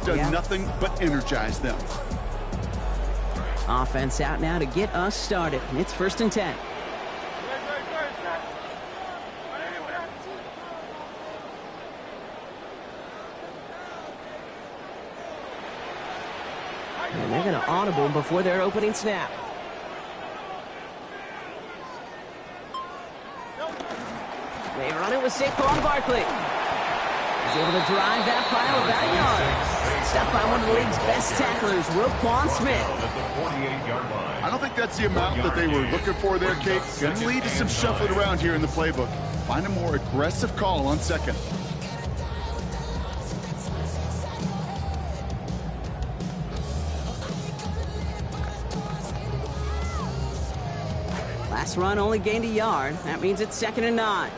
done nothing but energize them. Offense out now to get us started. It's 1st and 10. And they're going to audible before their opening snap. They run it with Saquon Barkley. He's able to drive that pile about a yard. Stopped by one of the league's best tacklers, Roquan Smith. I don't think that's the amount that they were looking for there, Kate. Going to lead to some shuffling around here in the playbook. Find a more aggressive call on 2nd. Last run only gained a yard. That means it's 2nd and 9.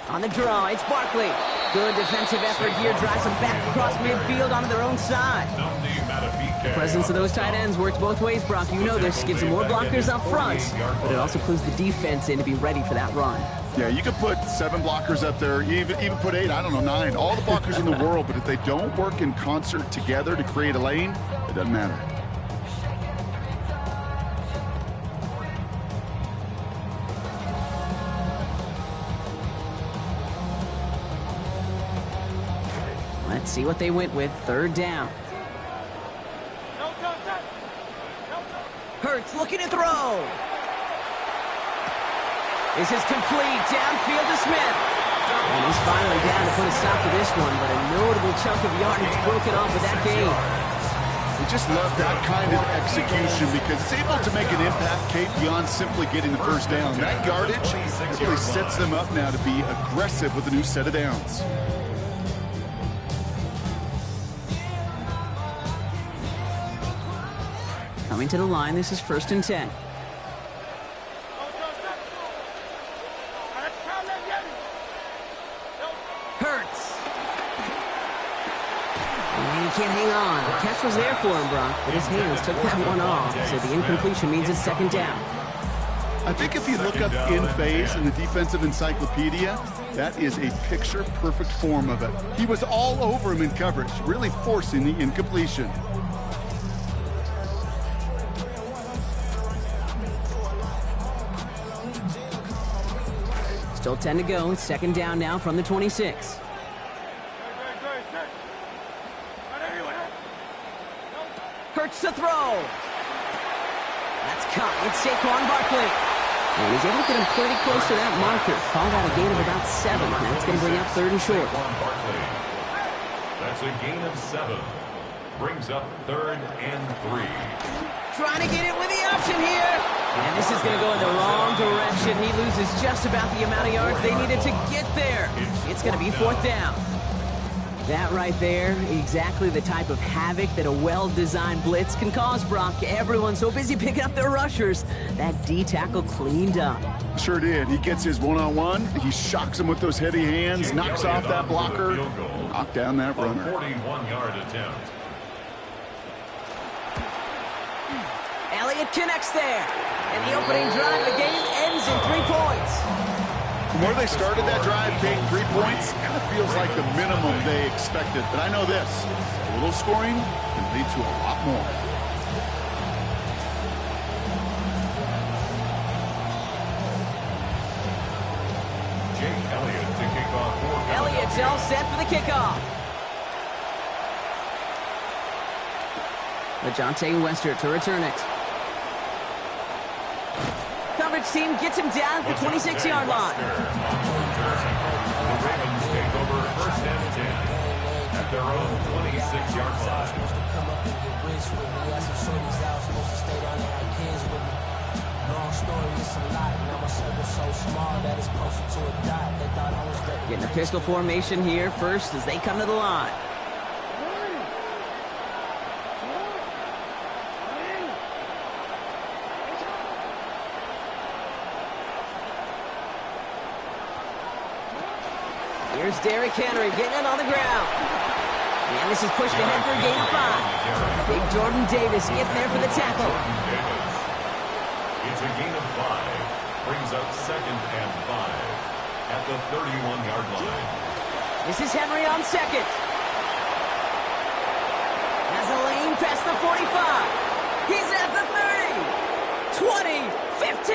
On the draw, it's Barkley. Good defensive effort here. Drives them back across midfield onto their own side. The presence of those tight ends works both ways, Brock. You know this. Gives them more blockers up front, but it also clues the defense in to be ready for that run. Yeah, you could put 7 blockers up there, even put 8, I don't know, 9. All the blockers in the world, but if they don't work in concert together to create a lane, it doesn't matter. Let's see what they went with. 3rd down. Hurts looking to throw. This is complete. Downfield to Smith. And he's finally down to put a stop to this one, but a notable chunk of yardage broken off with that game. We just love that kind of execution because it's able to make an impact, Kate, beyond simply getting the 1st down. That yardage really sets them up now to be aggressive with a new set of downs. Coming to the line, this is 1st and 10. Hurts. And he can't hang on. The catch was there for him, Brock, but his hands took that one off, so the incompletion means it's 2nd down. I think if you look up in phase in the defensive encyclopedia, that is a picture-perfect form of it. He was all over him in coverage, really forcing the incompletion. Still 10 to go. It's 2nd down now from the 26. Hurts to throw. That's caught. It's Saquon Barkley. And he's able to get him pretty close to that marker. Called out a gain of about 7. That's going to bring up 3rd and short. That's a gain of 7. Brings up 3rd and 3. Trying to get it with the option here. And this is going to go in the wrong direction. He loses just about the amount of yards they needed to get there. It's going to be 4th down. That right there, exactly the type of havoc that a well-designed blitz can cause, Brock. Everyone's so busy picking up their rushers. That D tackle cleaned up. Sure did. He gets his one-on-one. He shocks him with those heavy hands, knocks off that blocker, knock down that runner. 41-yard attempt. Elliott connects there. And the opening drive of the game ends in 3 points. From where they started that drive, Kate, 3 points, kind of feels like the minimum they expected. But I know this, a little scoring can lead to a lot more. Jake Elliott to kick off. Elliott's all set for the kickoff. LeJohntay Westert to return it. Coverage team gets him down at the 26-yard line. The Ravens take over 1st and 10 at their own 26-yard line. Getting a pistol formation here first as they come to the line. Here's Derrick Henry getting it on the ground. And this is pushed ahead for a gain of 5. Big Jordan Davis getting there for the tackle. It's a gain of 5. Brings up 2nd and 5 at the 31-yard line. This is Henry on 2nd. Has a lane past the 45. He's at the 30. 20. 15.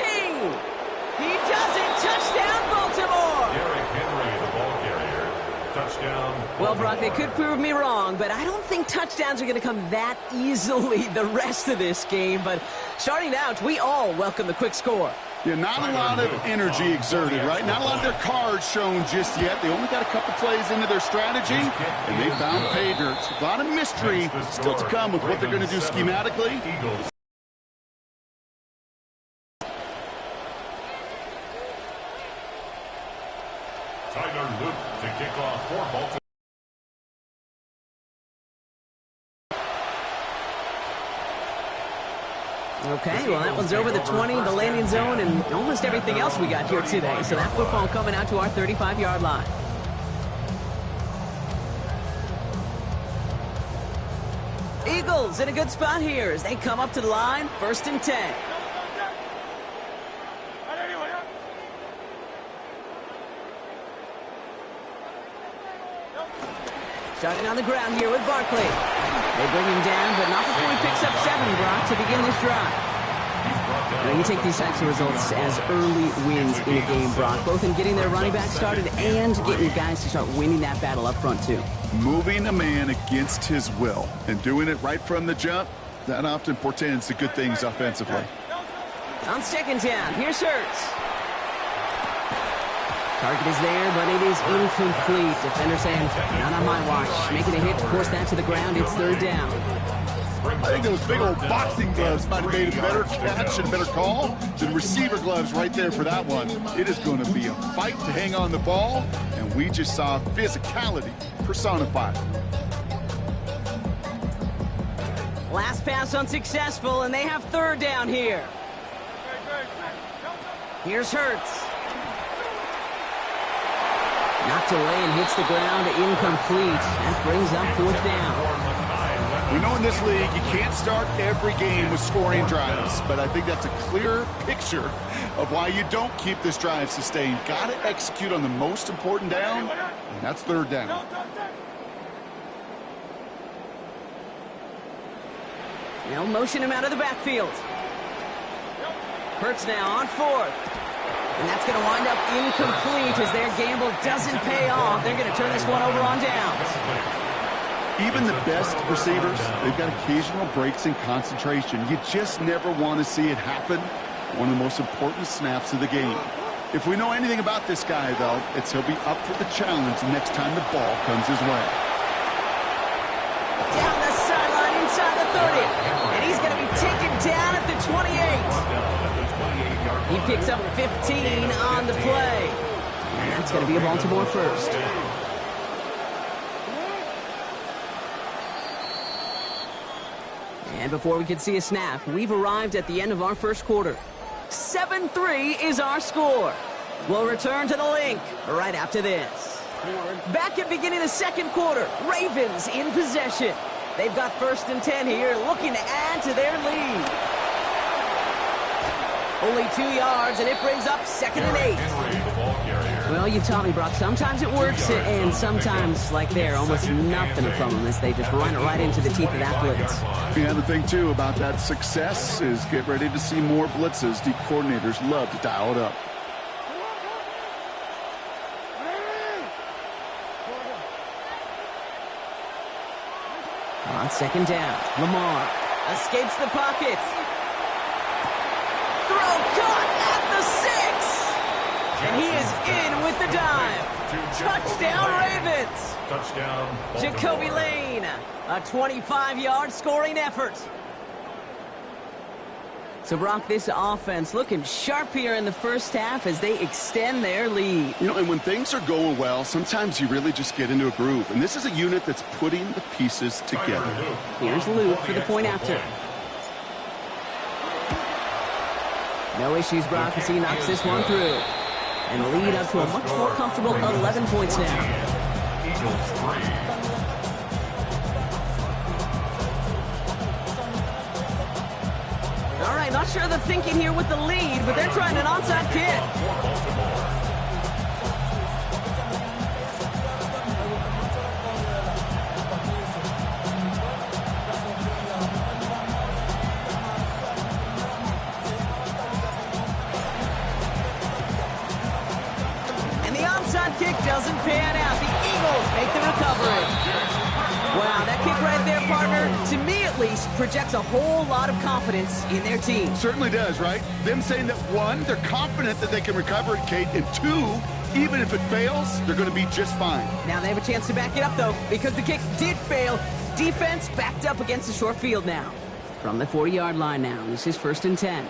He does it. Touchdown, Baltimore. Derrick Henry, the ball carrier. Touchdown. Well, Brock, they could prove me wrong, but I don't think touchdowns are going to come that easily the rest of this game. But starting out, we all welcome the quick score. Yeah, not a lot of energy exerted, right? Not a lot of their cards shown just yet. They only got a couple plays into their strategy, and they found pay dirt. A lot of mystery still to come with what they're going to do schematically. Tyler Luke to kick off for Baltimore. Okay, well, that one's over the 20, the landing zone, and almost everything else we got here today. So that football coming out to our 35-yard line. Eagles in a good spot here as they come up to the line, 1st and 10. Starting on the ground here with Barkley. They bring him down, but not before he picks up 7, Brock, to begin this drive. Now, you take these types of results as early wins in a game, Brock, both in getting their running back started and getting your guys to start winning that battle up front, too. Moving a man against his will and doing it right from the jump, that often portends to good things offensively. On 2nd down, here's Hurts. Target is there, but it is incomplete. Defender saying, not on my watch. Making a hit to force that to the ground. It's 3rd down. I think those big old boxing gloves might have made a better catch and better call than receiver gloves right there for that one. It is going to be a fight to hang on the ball, and we just saw physicality personified. Last pass unsuccessful, and they have 3rd down here. Here's Hurts. Knocked away and hits the ground, incomplete. That brings up 4th down. We know in this league you can't start every game with scoring drives, but I think that's a clear picture of why you don't keep this drive sustained. Got to execute on the most important down, and that's 3rd down. They'll motion him out of the backfield. Hurts now on 4th. And that's going to wind up incomplete as their gamble doesn't pay off. They're going to turn this one over on downs. Even the best receivers, they've got occasional breaks in concentration. You just never want to see it happen. One of the most important snaps of the game. If we know anything about this guy, though, it's he'll be up for the challenge next time the ball comes his way. Down the sideline inside the 30. And he's going to be taken down at the 28. He picks up 15 on the play. And that's going to be a Baltimore first. And before we can see a snap, we've arrived at the end of our first quarter. 7-3 is our score. We'll return to the link right after this. Back at beginning of the 2nd quarter, Ravens in possession. They've got 1st and 10 here, looking to add to their lead. Only 2 yards, and it brings up 2nd and 8. Well, you've taught me, Brock. Sometimes it works, and sometimes, like there, almost nothing from them as they just run it right into the teeth of that blitz. Yeah, the thing, too, about that success is get ready to see more blitzes. The coordinators love to dial it up. On 2nd down, Lamar escapes the pocket. Throw caught at the 6. And he is in with the dive. Touchdown, Ravens. Touchdown, Baltimore. Jacoby Lane, a 25-yard scoring effort. So, Brock, this offense looking sharp here in the first half as they extend their lead. You know, and when things are going well, sometimes you really just get into a groove. And this is a unit that's putting the pieces together. Here's Luke for the point after. No issues, Brock, as he knocks this one through. And lead up to a much more comfortable 11 points now. right, not sure of the thinking here with the lead, but they're trying an onside kick. And the onside kick doesn't pan out. The Eagles make the recovery. Wow, that kick right there, partner, to me at least, projects a whole lot of confidence in their team. Certainly does, right? Them saying that, one, they're confident that they can recover it, Kate, and two, even if it fails, they're going to be just fine. Now they have a chance to back it up, though, because the kick did fail. Defense backed up against the short field now. From the 40-yard line now, this is 1st and 10.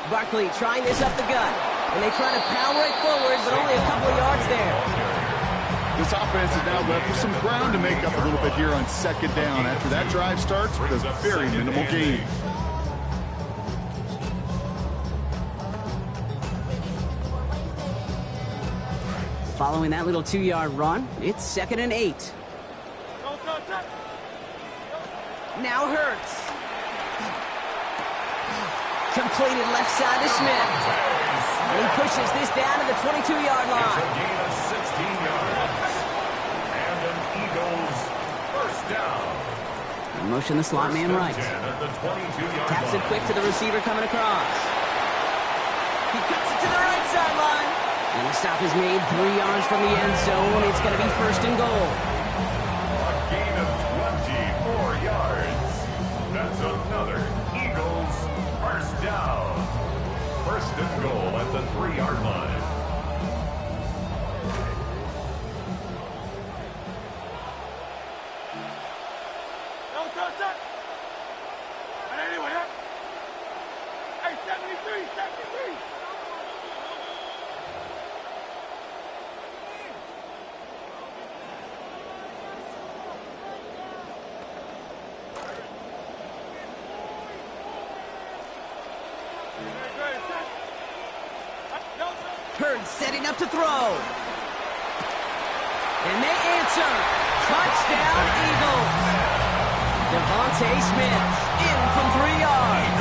Barkley trying this up the gut. And they try to power it forward, but only a couple of yards there. This offense is now left with some ground to make up a little bit here on 2nd down. After that drive starts with a very minimal gain. Following that little 2-yard run, it's 2nd and 8. Now Hurts. Completed left side to Smith. And he pushes this down to the 22-yard line. It's a gain of 16 yards. And an Eagles first down. And motion the slot man right. At the 22-yard Taps it line. quick to the receiver coming across. He cuts it to the right sideline. And the stop is made 3 yards from the end zone. It's going to be 1st and goal. A gain of 24 yards. That's another Eagles first down. 1st and goal at the 3-yard line. Hey, 73, 73. Hurts setting up to throw. And they answer. Touchdown, Eagles. Devontae Smith in from 3 yards.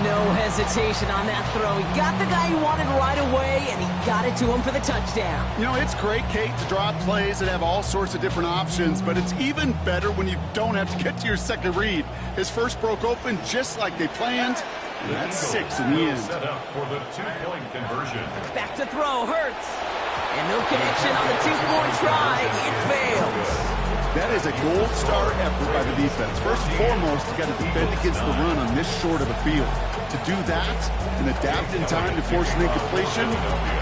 No hesitation on that throw. He got the guy he wanted right away, and he got it to him for the touchdown. You know, it's great, Kate, to draw plays that have all sorts of different options, but it's even better when you don't have to get to your second read. His first broke open just like they planned, and that's 6 in the end. Set up for the 2-point conversion. Back to throw, Hurts. And no connection on the 2-point try. It fails. That is a gold star effort by the defense. First and foremost, you got to defend against the run on this short of a field. To do that and adapt in time to force an incompletion,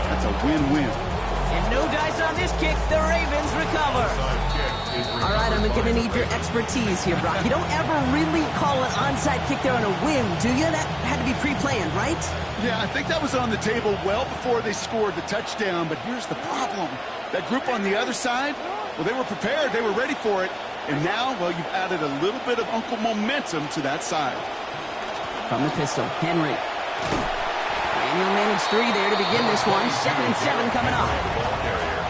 that's a win-win. And no dice on this kick. The Ravens recover. All right, I'm going to need your expertise here, Brock. You don't ever really call an onside kick there on a whim, do you? That had to be pre-planned, right? Yeah, I think that was on the table well before they scored the touchdown, but here's the problem. That group on the other side, well, they were prepared. They were ready for it. And now, well, you've added a little bit of Uncle momentum to that side. From the pistol, Henry. And he'll manage 3 there to begin this one. 2nd and 7 coming up.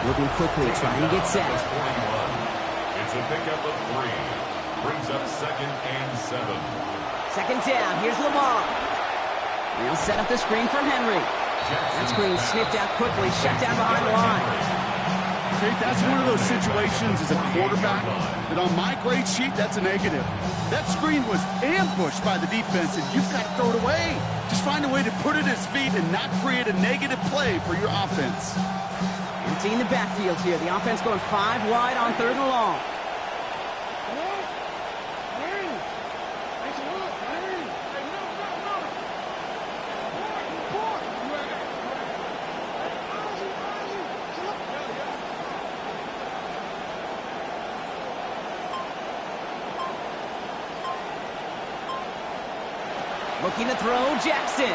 Looking quickly, trying to get set. It's a pickup of 3. Brings up 2nd and 7. 2nd down. Here's Lamar. They'll set up the screen from Henry. That screen sniffed out quickly, shut down behind the line. Okay, that's one of those situations as a quarterback that on my grade sheet, that's a negative. That screen was ambushed by the defense, and you've got to throw it away. Just find a way to put it at his feet and not create a negative play for your offense. Empty in the backfield here. The offense going 5 wide on 3rd and long. Looking to throw, Jackson.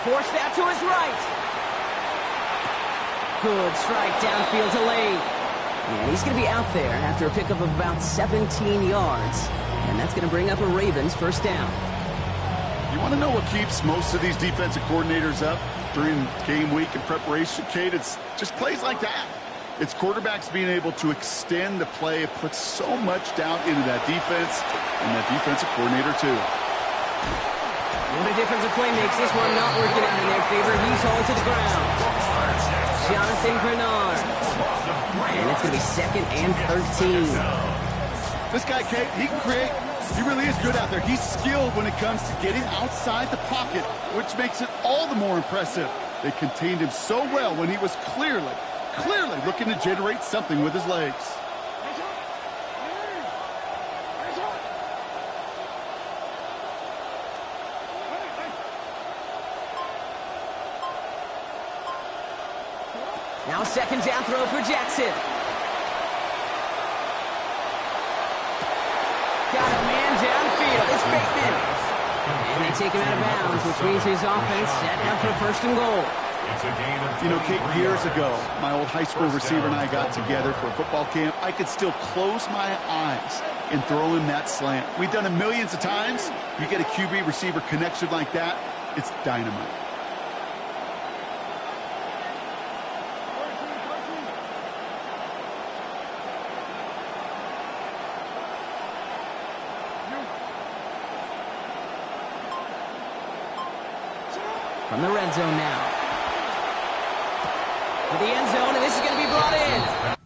Forced out to his right. Good strike downfield to Lane. And he's going to be out there after a pickup of about 17 yards. And that's going to bring up a Ravens first down. You want to know what keeps most of these defensive coordinators up during game week and preparation, Kate? It's just plays like that. It's quarterbacks being able to extend the play. It puts so much doubt into that defense and that defensive coordinator, too. And the difference of play makes this one not working out in their favor. He's hauled to the ground. Jonathan Grenard. And it's going to be 2nd and 13. This guy, Kate, he can create. He really is good out there. He's skilled when it comes to getting outside the pocket, which makes it all the more impressive. They contained him so well when he was clearly looking to generate something with his legs. Now 2nd down throw for Jackson. Got a man downfield. It's Bateman. And they take him out of bounds, which means his offense set up for 1st and goal. You know, Kate, years ago, my old high school receiver and I got together for a football camp. I could still close my eyes and throw him that slant. We've done it millions of times. You get a QB receiver connection like that, it's dynamite. From the red zone now. To the end zone, and this is going to be brought in.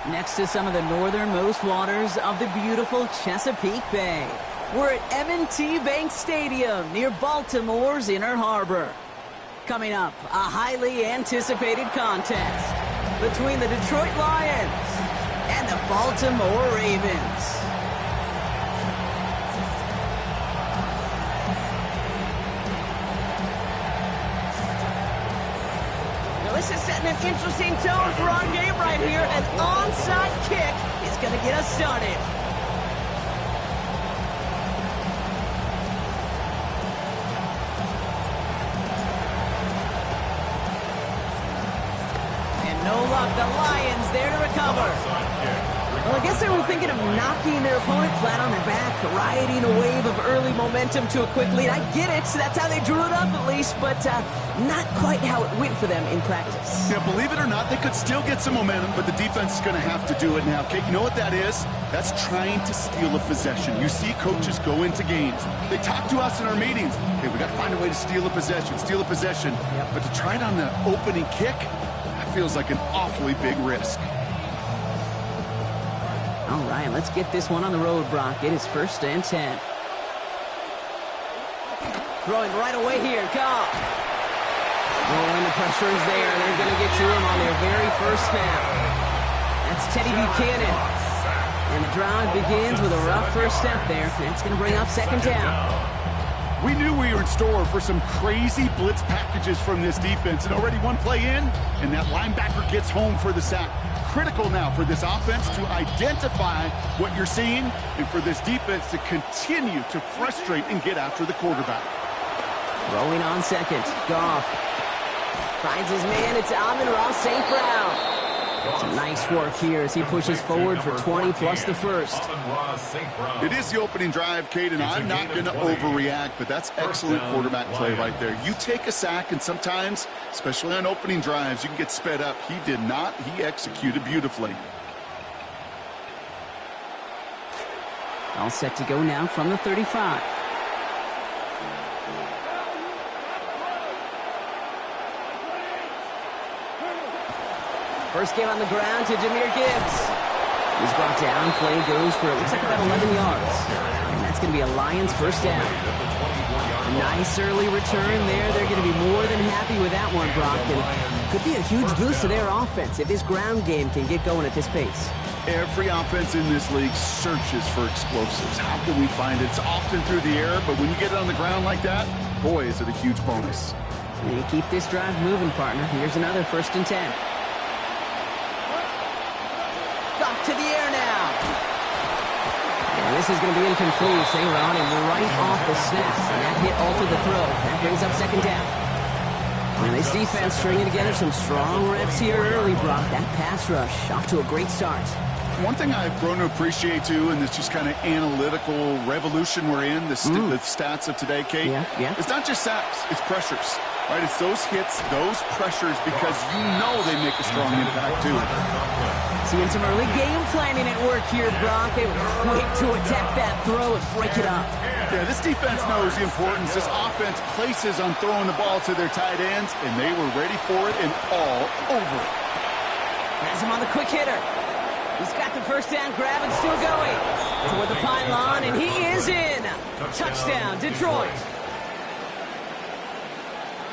Next to some of the northernmost waters of the beautiful Chesapeake Bay, we're at M&T Bank Stadium near Baltimore's Inner Harbor. Coming up, a highly anticipated contest between the Detroit Lions and the Baltimore Ravens. This is setting an interesting tone for our game right here. An onside kick is going to get us started. And no luck, the Lions there to recover. Onside kick Well, I guess they were thinking of knocking their opponent flat on their back, riding a wave of early momentum to a quick lead. I get it. So that's how they drew it up at least, but not quite how it went for them in practice. Yeah, believe it or not, they could still get some momentum, but the defense is going to have to do it now. Kate, you know what that is? That's trying to steal a possession. You see coaches go into games. They talk to us in our meetings. Hey, we got to find a way to steal a possession, Yep. But to try it on the opening kick, that feels like an awfully big risk. All right, let's get this one on the road, Brock. It is 1st and 10. Throwing right away here. Goff. Oh, and the pressure is there. They're going to get to him on their very first snap. That's Teddy Buchanan. And the drive begins with a rough first step there. That's going to bring up 2nd down. We knew we were in store for some crazy blitz packages from this defense, and already one play in, and that linebacker gets home for the sack. Critical now for this offense to identify what you're seeing and for this defense to continue to frustrate and get after the quarterback. Rolling on 2nd. Goff finds his man. It's Amon-Ra St. Brown. Some nice work here as he pushes forward for 20 plus the first. It is the opening drive, Kate, and I'm not going to overreact, but that's excellent quarterback play right there. You take a sack, and sometimes, especially on opening drives, you can get sped up. He did not. He executed beautifully. All set to go now from the 35. First game on the ground to Jahmyr Gibbs. He's brought down. Play goes for, it looks like about 11 yards. And that's going to be a Lions first down. A nice early return there. They're going to be more than happy with that one, Brock. And could be a huge boost to their offense if this ground game can get going at this pace. Every offense in this league searches for explosives. How can we find it? It's often through the air, but when you get it on the ground like that, boy, is it a huge bonus. And you keep this drive moving, partner. Here's another 1st and 10. Off to the air now. And this is going to be incomplete. They were on him right off the snap. And that hit altered the throw. That brings up 2nd down. And this defense stringing together some strong reps here early, Brock. That pass rush off to a great start. One thing I've grown to appreciate, too, in this just kind of analytical revolution we're in, the stats of today, Kate, it's not just sacks, it's pressures. Right, it's those hits, those pressures, because you know they make a strong impact, too. Seeing some early game planning at work here, Brock. They were quick to attack that throw and break it up. Yeah, this defense knows the importance this offense places on throwing the ball to their tight ends, and they were ready for it and all over it. Has him on the quick hitter. He's got the first down grab and still going. Toward the pylon, and he is in. Touchdown, Detroit.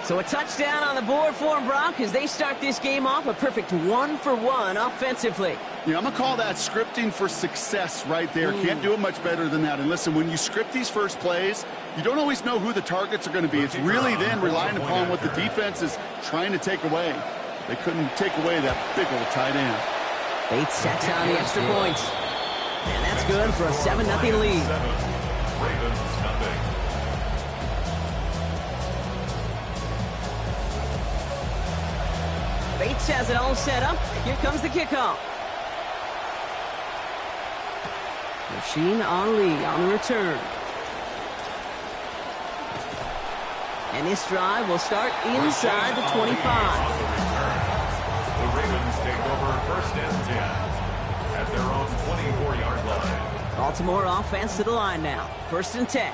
So a touchdown on the board for them, Brock, as they start this game off a perfect 1-for-1 offensively. Yeah, I'm going to call that scripting for success right there. Can't do it much better than that. And listen, when you script these first plays, you don't always know who the targets are going to be. It's really then relying upon what the defense is trying to take away. They couldn't take away that big old tight end. Bates sets on the extra point. And that's good for a 7-0 lead. Bates has it all set up. Here comes the kickoff. Rasheen Ali on the return. And this drive will start inside the 25. The Ravens take over 1st and 10 at their own 24-yard line. Baltimore offense to the line now. 1st and 10.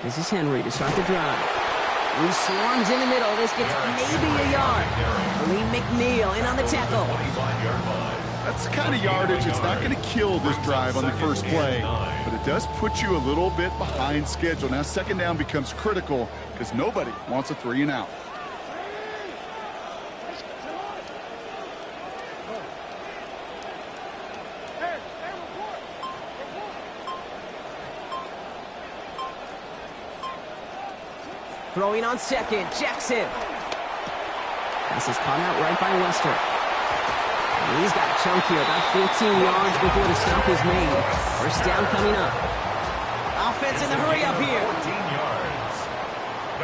This is Henry to start the drive. He swarms in the middle. This gets maybe a yard. Lee McNeil in on the tackle. That's the kind of yardage. It's not going to kill this drive on the first play, but it does put you a little bit behind schedule. Now 2nd down becomes critical because nobody wants a 3-and-out. Throwing on 2nd, Jackson. This is caught out right by Wester. And he's got a chunk here, about 15 yards before the stop is made. First down coming up. Offense in the hurry up here. 14 yards.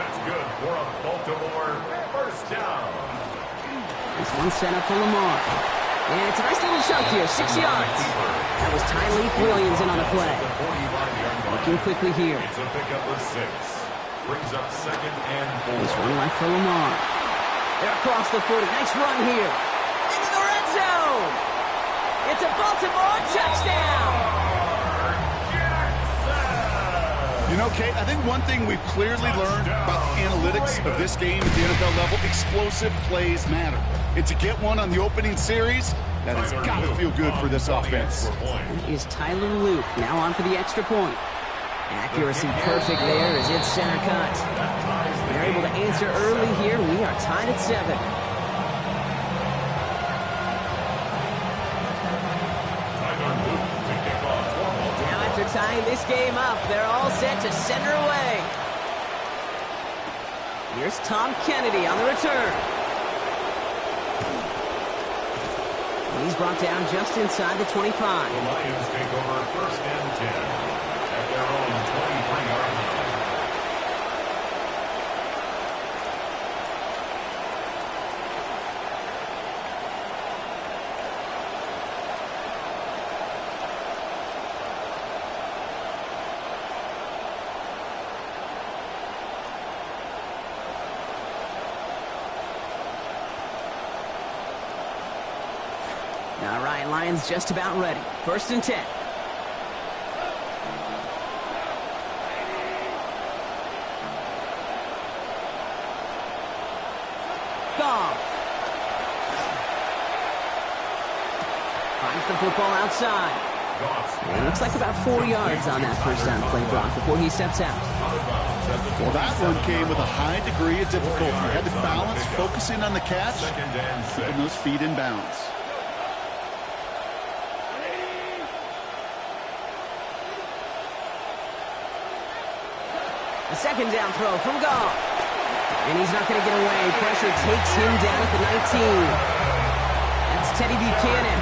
That's good for a Baltimore first down. This one set up for Lamar. And it's a nice little chunk here, 6 yards. That was Tyleek Williams in on the play. Looking quickly here. It's a pickup of 6. Brings up 2nd and 4. There's one left for Lamar. They're across the 40. Nice run here. Into the red zone. It's a Baltimore touchdown. You know, Kate, I think one thing we've clearly learned about the analytics of this game at the NFL level, explosive plays matter. And to get one on the opening series, that has got to feel good for this offense. Is Tyler Luke now on for the extra point. Accuracy perfect there as it's center cut. They're able to answer early here. We are tied at 7. After tying this game up, they're all set to send her away. Here's Tom Kennedy on the return. And he's brought down just inside the 25. The Lions take over 1st and 10 at their own 23-yard line. All right, Lions just about ready. 1st and 10. Goff. Finds the football outside. And it looks like about 4 yards on that first down play block before he steps out. Well, that one came with a high degree of difficulty. Had to balance, focusing on the catch, keeping those feet in bounds. A 2nd down throw from Goff. And he's not going to get away. Pressure takes him down at the 19. That's Teddy Buchanan.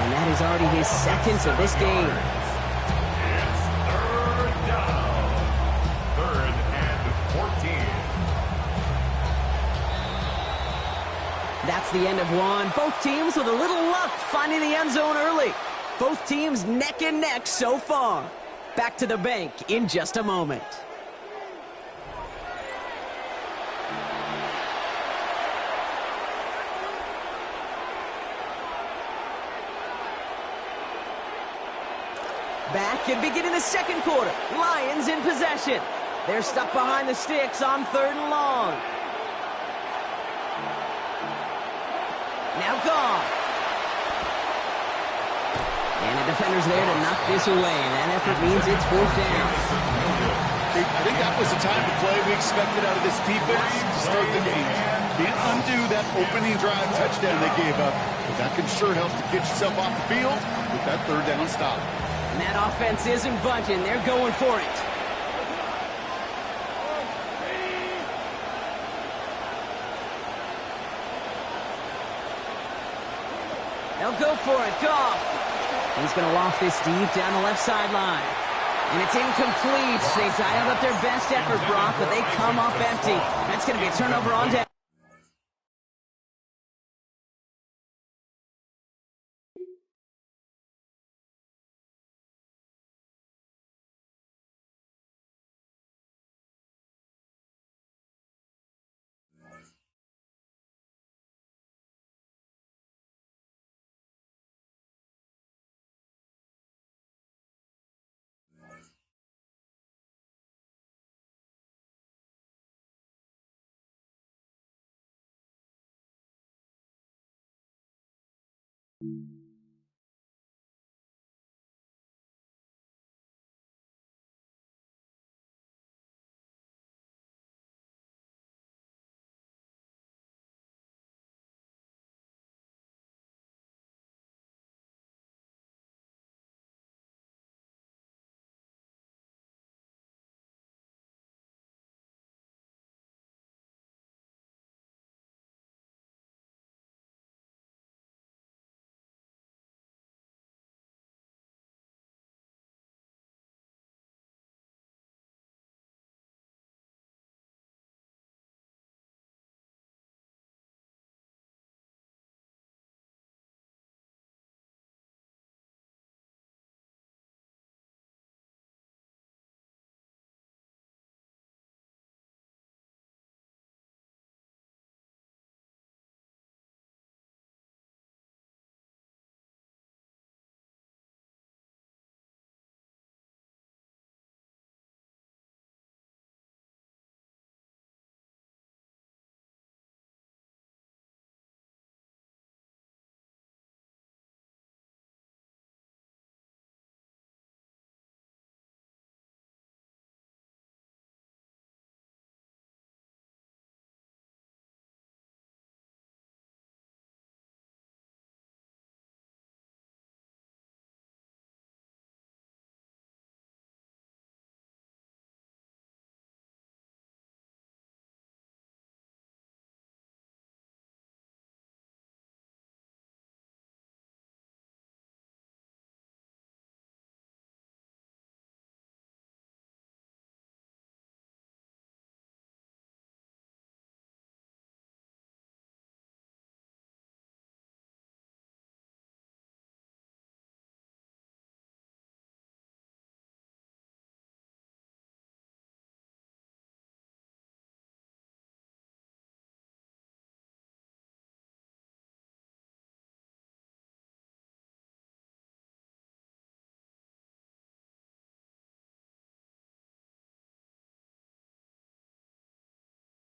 And that is already his 2nd of this game. It's 3rd down. 3rd and 14. That's the end of one. Both teams with a little luck finding the end zone early. Both teams neck and neck so far. Back to the bank in just a moment. Back and beginning the 2nd quarter. Lions in possession. They're stuck behind the sticks on 3rd and long. Now Goff. And the defender's there to knock this away. And that effort means it's 4th down. I think that was the time to play we expected out of this defense to start the game. Can't undo that opening drive touchdown they gave up. But that can sure help to get yourself off the field with that 3rd down stop. And that offense isn't budging. They're going for it. They'll go for it. Goff. He's going to loft this deep down the left sideline. And it's incomplete. They dialed up their best effort, Brock, but they come up empty. That's going to be a turnover on down.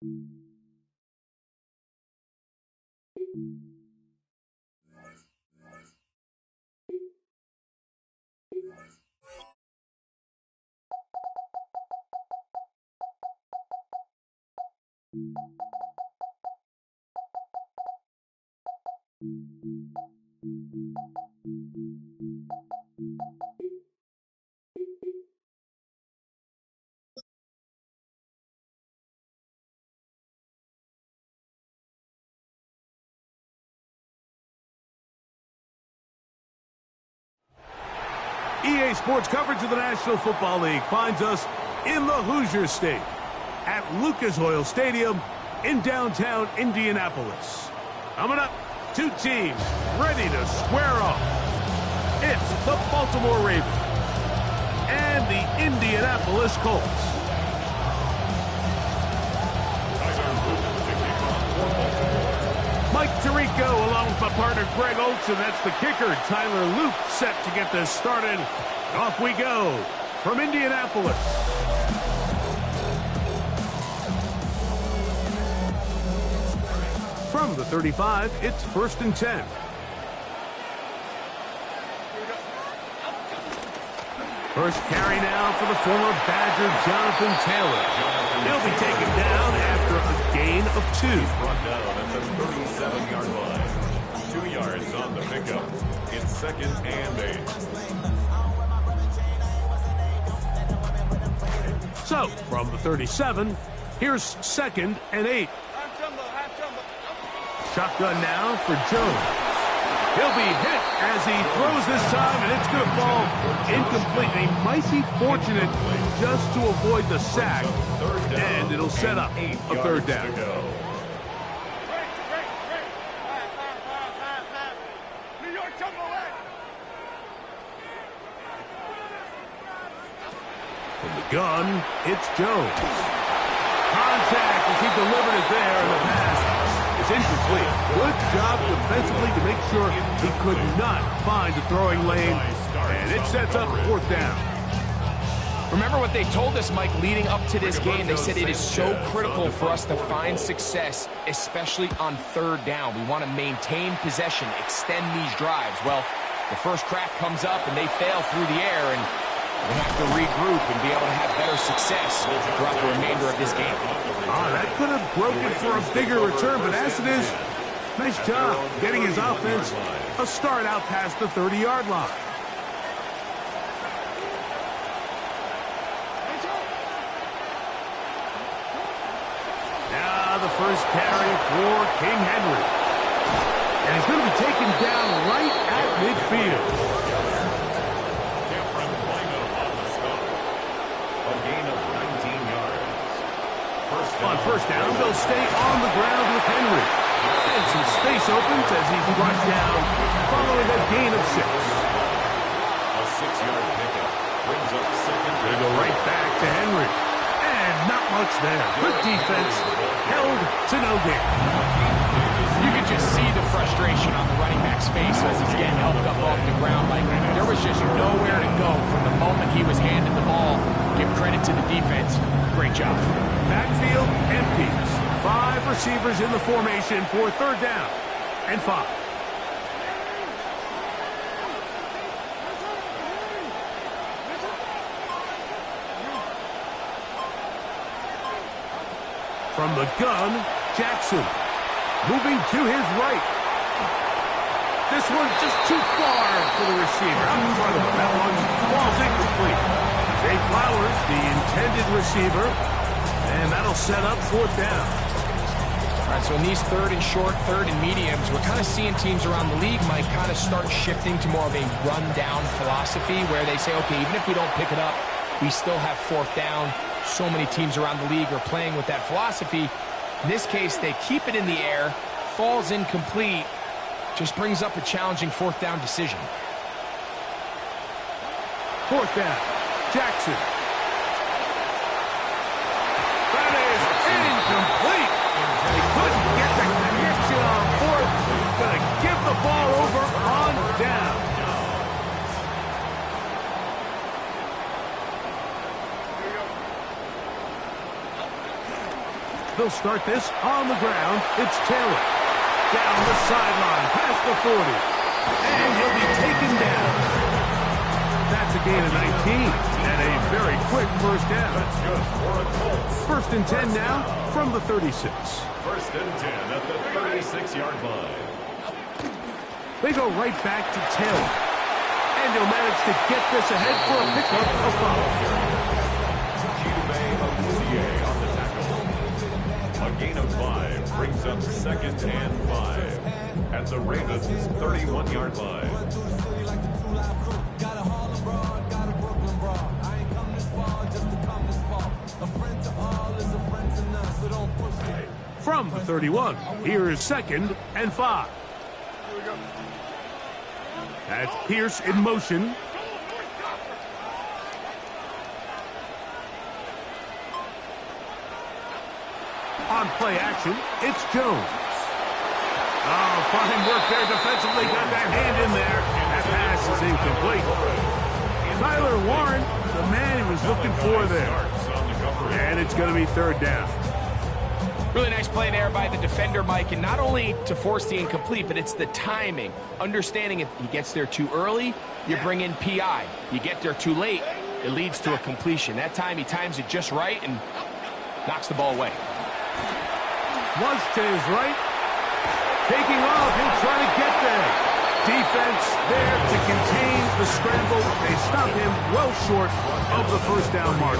EA Sports coverage of the National Football League finds us in the Hoosier State at Lucas Oil Stadium in downtown Indianapolis. Coming up, two teams ready to square off. It's the Baltimore Ravens and the Indianapolis Colts. Mike Tirico along with my partner Greg Olson. That's the kicker, Tyler Luke, set to get this started. Off we go from Indianapolis. From the 35, it's 1st and 10. First carry now for the former Badger, Jonathan Taylor. He'll be taken down after a gain of 2. He's brought down at the 37-yard line. 2 yards on the pickup. It's 2nd and 8. So, from the 37, here's 2nd and 8. Shotgun now for Jones. He'll be hit as he throws this time, and it's going to fall incomplete. He might be fortunate just to avoid the sack, and it'll set up a 3rd down. New York, tumble in. From the gun, it's Jones. Contact as he delivered it there, and the pass is incomplete. Good job defensively to make sure he could not find the throwing lane, and it sets up 4th down. Remember what they told us, Mike, leading up to this game. They said it is so critical for us to find success, especially on 3rd down. We want to maintain possession, extend these drives. Well, the first crack comes up, and they fail through the air, and we'll have to regroup and be able to have better success throughout the remainder of this game. That could have broken for a bigger return, but as it is, nice job getting his offense a start out past the 30-yard line. Now the first carry for King Henry. And he's going to be taken down right at midfield. On 1st down, they'll stay on the ground with Henry. And some space opens as he's brought down following a gain of 6. A 6-yard pickup brings up 2nd. Gonna go right back to Henry. And not much there. Good defense. Held to no gain. You could just see the frustration on the running back's face as he's getting helped up off the ground. Like, there was just nowhere to go from the moment he was handed the ball. Give credit to the defense. Great job. Backfield empties. 5 receivers in the formation for 3rd down and 5. From the gun, Jackson. Moving to his right. This one's just too far for the receiver. Out in front of him. That one falls incomplete. Jay Flowers, the intended receiver, and that'll set up 4th down. All right, so in these 3rd and short, 3rd and mediums, we're kind of seeing teams around the league might kind of start shifting to more of a run-down philosophy where they say, okay, even if we don't pick it up, we still have 4th down. So many teams around the league are playing with that philosophy. In this case, they keep it in the air, falls incomplete, just brings up a challenging 4th down decision. 4th down. Jackson. That is incomplete. They couldn't get the connection on 4th. Gonna give the ball over on down. The They'll start this on the ground. It's Taylor. Down the sideline, past the 40. And he'll be taken down. That's a gain of 19. And a very quick first down. That's good for a Colts. First and 10 now from the 36. First and 10 at the 36-yard line. They go right back to Taylor. And he'll manage to get this ahead for a pickup of 5. A gain of 5 brings up second and 5 at the Ravens' 31-yard line. From the 31, here's second and 5. That's Pierce in motion. On play action, it's Jones. Oh, fine work there defensively. Got that hand in there. That pass is incomplete. Tyler Warren, the man he was looking for there. And it's going to be third down. Really nice play there by the defender, Mike, and not only to force the incomplete, but it's the timing. Understanding if he gets there too early, you bring in PI. You get there too late, it leads to a completion. That time he times it just right and knocks the ball away. Flush to his right. Taking off, he'll try to get there. Defense there to contain the scramble. They stop him well short of the first down mark.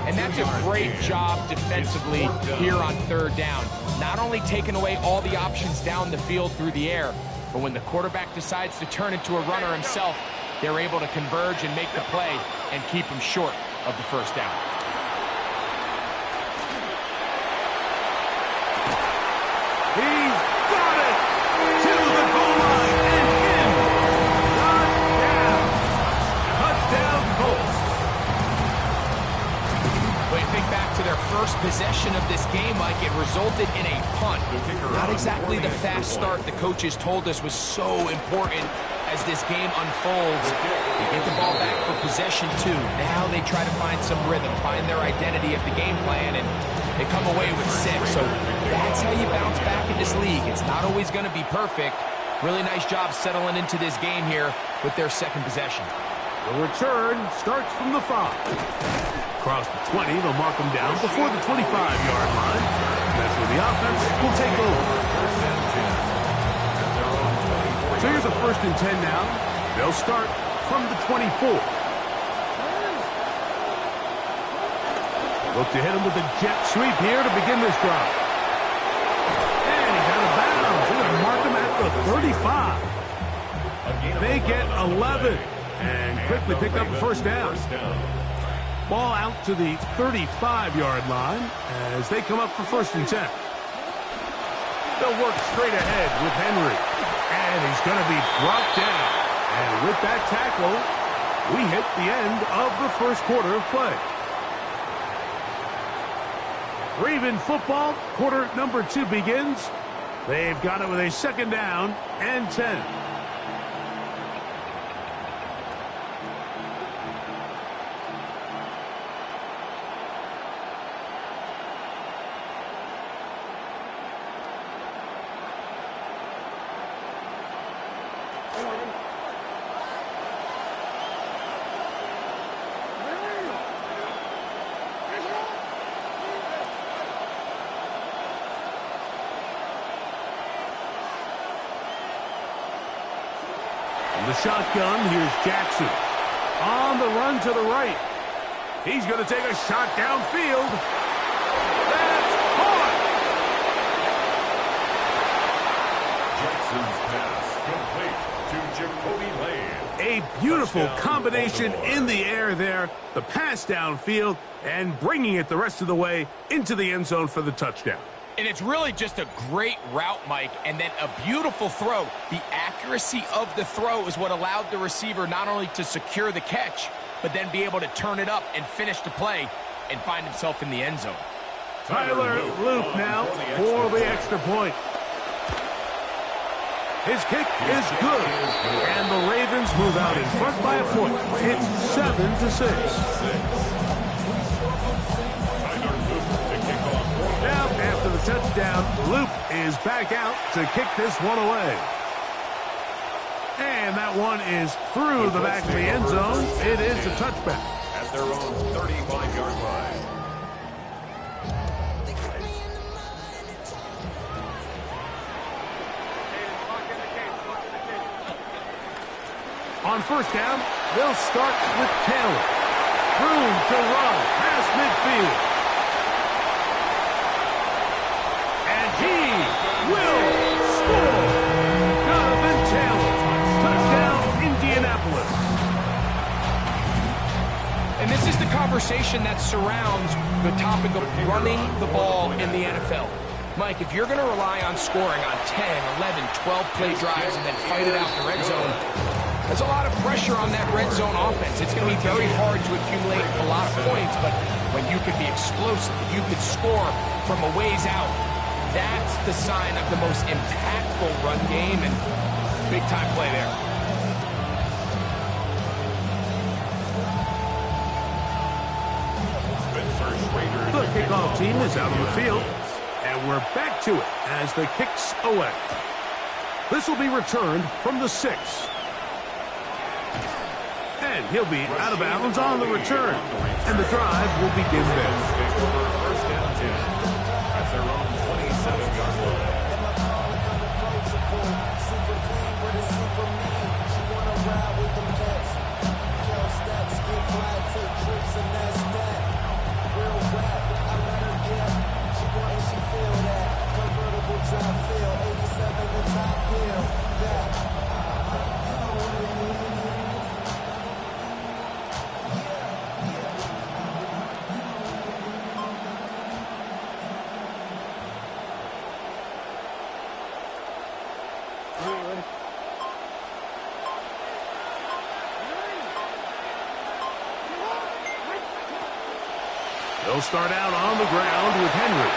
And that's a great job defensively here on third down. Not only taking away all the options down the field through the air, but when the quarterback decides to turn into a runner himself, they're able to converge and make the play and keep him short of the first down. He's got it to the goal line and in. Touchdown. Touchdown Colts. When you think back to their first possession of this game, Mike, it resulted in a punt. Not exactly the fast start the coaches told us was so important as this game unfolds. They get the ball back for possession 2. Now they try to find some rhythm, find their identity of the game plan, and they come away with 6. So that's how you bounce back in this league. It's not always going to be perfect. Really nice job settling into this game here with their second possession. The return starts from the 5. Across the 20, they'll mark them down before the 25-yard line. That's where the offense will take over. So here's a first and 10 now. They'll start from the 24. Look to hit him with a jet sweep here to begin this drive. And he's out of bounds. They're going to mark him at the 35. They get 11 and quickly pick up the first down. Ball out to the 35-yard line as they come up for first and 10. They'll work straight ahead with Henry. And he's going to be brought down. And with that tackle, we hit the end of the first quarter of play. Raven football, quarter number 2 begins. They've got it with a second down and 10. The shotgun, here's Jackson. On the run to the right. He's going to take a shot downfield. That's caught! Jackson's pass complete to Jacoby Lane. A beautiful Touchdown, combination Baltimore. in the air there. The pass downfield and bringing it the rest of the way into the end zone for the touchdown. And it's really just a great route, Mike, and then a beautiful throw. The accuracy of the throw is what allowed the receiver not only to secure the catch, but then be able to turn it up and finish the play and find himself in the end zone. Tyler Loop now for the extra point. His kick is good, and the Ravens move out in front by a point. It's 7-6. touchdown. Loop is back out to kick this one away. And that one is through the back of the end zone. It is a touchback. At their own 35-yard line. On first down, they'll start with Taylor. Room to run past midfield. And he will score. Jonathan Taylor. Touchdown, Indianapolis. And this is the conversation that surrounds the topic of running the ball in the NFL. Mike, if you're going to rely on scoring on 10, 11, 12 play drives and then fight it out the red zone, there's a lot of pressure on that red zone offense. It's going to be very hard to accumulate a lot of points, but when you can be explosive, you can score from a ways out, that's the sign of the most impactful run game, and big-time play there. The kickoff team is out on the field, and we're back to it as the kicks away. This will be returned from the 6. And he'll be out of bounds on the return. And the drive will begin there. First down 10. At their own 27-yard line. They'll start out on the ground with Henry.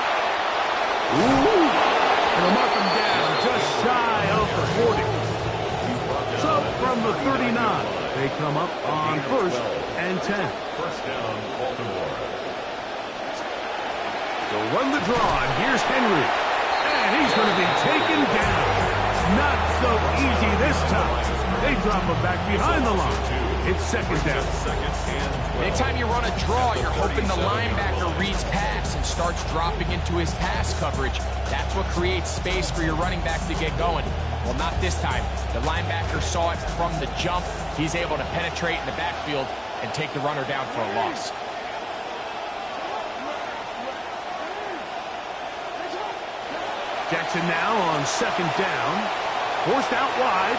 Ooh! And they'll mark him down just shy of the 40. So from the 39, they come up on first and 10. First down, Baltimore. They'll run the draw, and here's Henry. And he's going to be taken down. Not so easy this time. They drop him back behind the line. It's second down. Anytime you run a draw, you're hoping the linebacker reads pass and starts dropping into his pass coverage. That's what creates space for your running back to get going. Well, not this time. The linebacker saw it from the jump. He's able to penetrate in the backfield and take the runner down for a loss. Jackson now on second down. Forced out wide.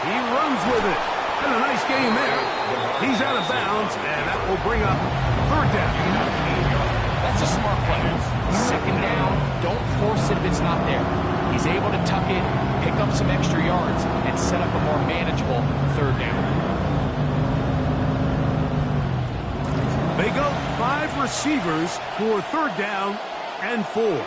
He runs with it. And a nice game there. He's out of bounds, and that will bring up third down. That's a smart play. Second down, don't force it if it's not there. He's able to tuck it, pick up some extra yards, and set up a more manageable third down. They go 5 receivers for third down and 4.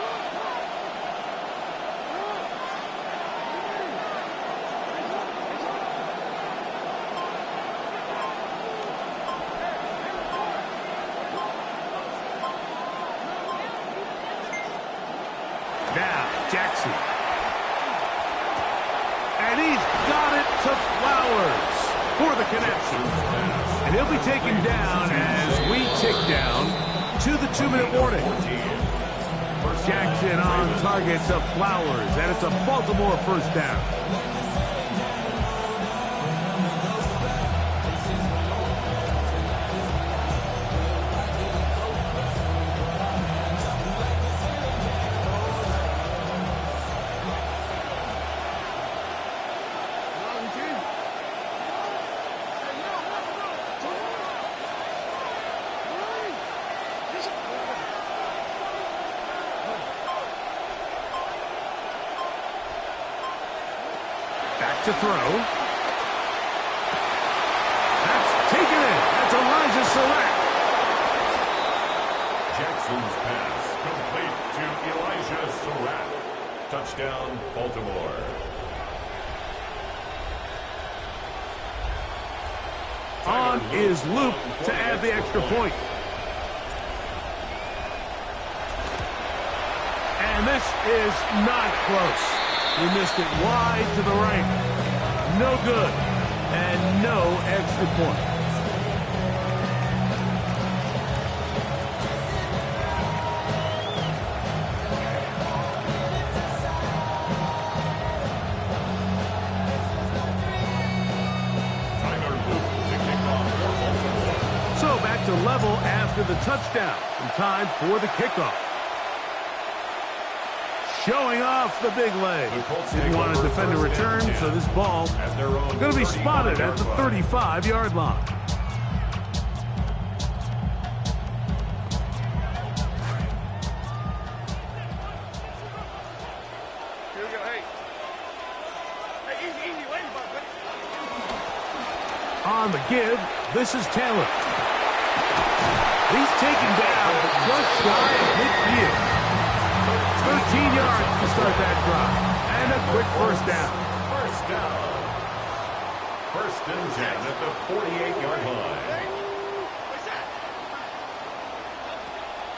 Jackson. And he's got it to Flowers for the connection. And he'll be taken down as we tick down to the 2-minute warning. Jackson on target to Flowers, and it's a Baltimore first down. To throw. That's taken in. That's Elijah Surratt. Jackson's pass complete to Elijah Surratt. Touchdown, Baltimore. On is Luke to add the extra point. And this is not close. He missed it wide to the right. No good. And no extra point. So back to level after the touchdown. And time for the kickoff. Showing off the big leg. Didn't want to defend a return, so this ball is going to be spotted at the 35-yard line. On the give, this is Taylor. He's taken down just shy of midfield. 13 yards to start that drive. And a quick first down. First down. First and 10 at the 48-yard line.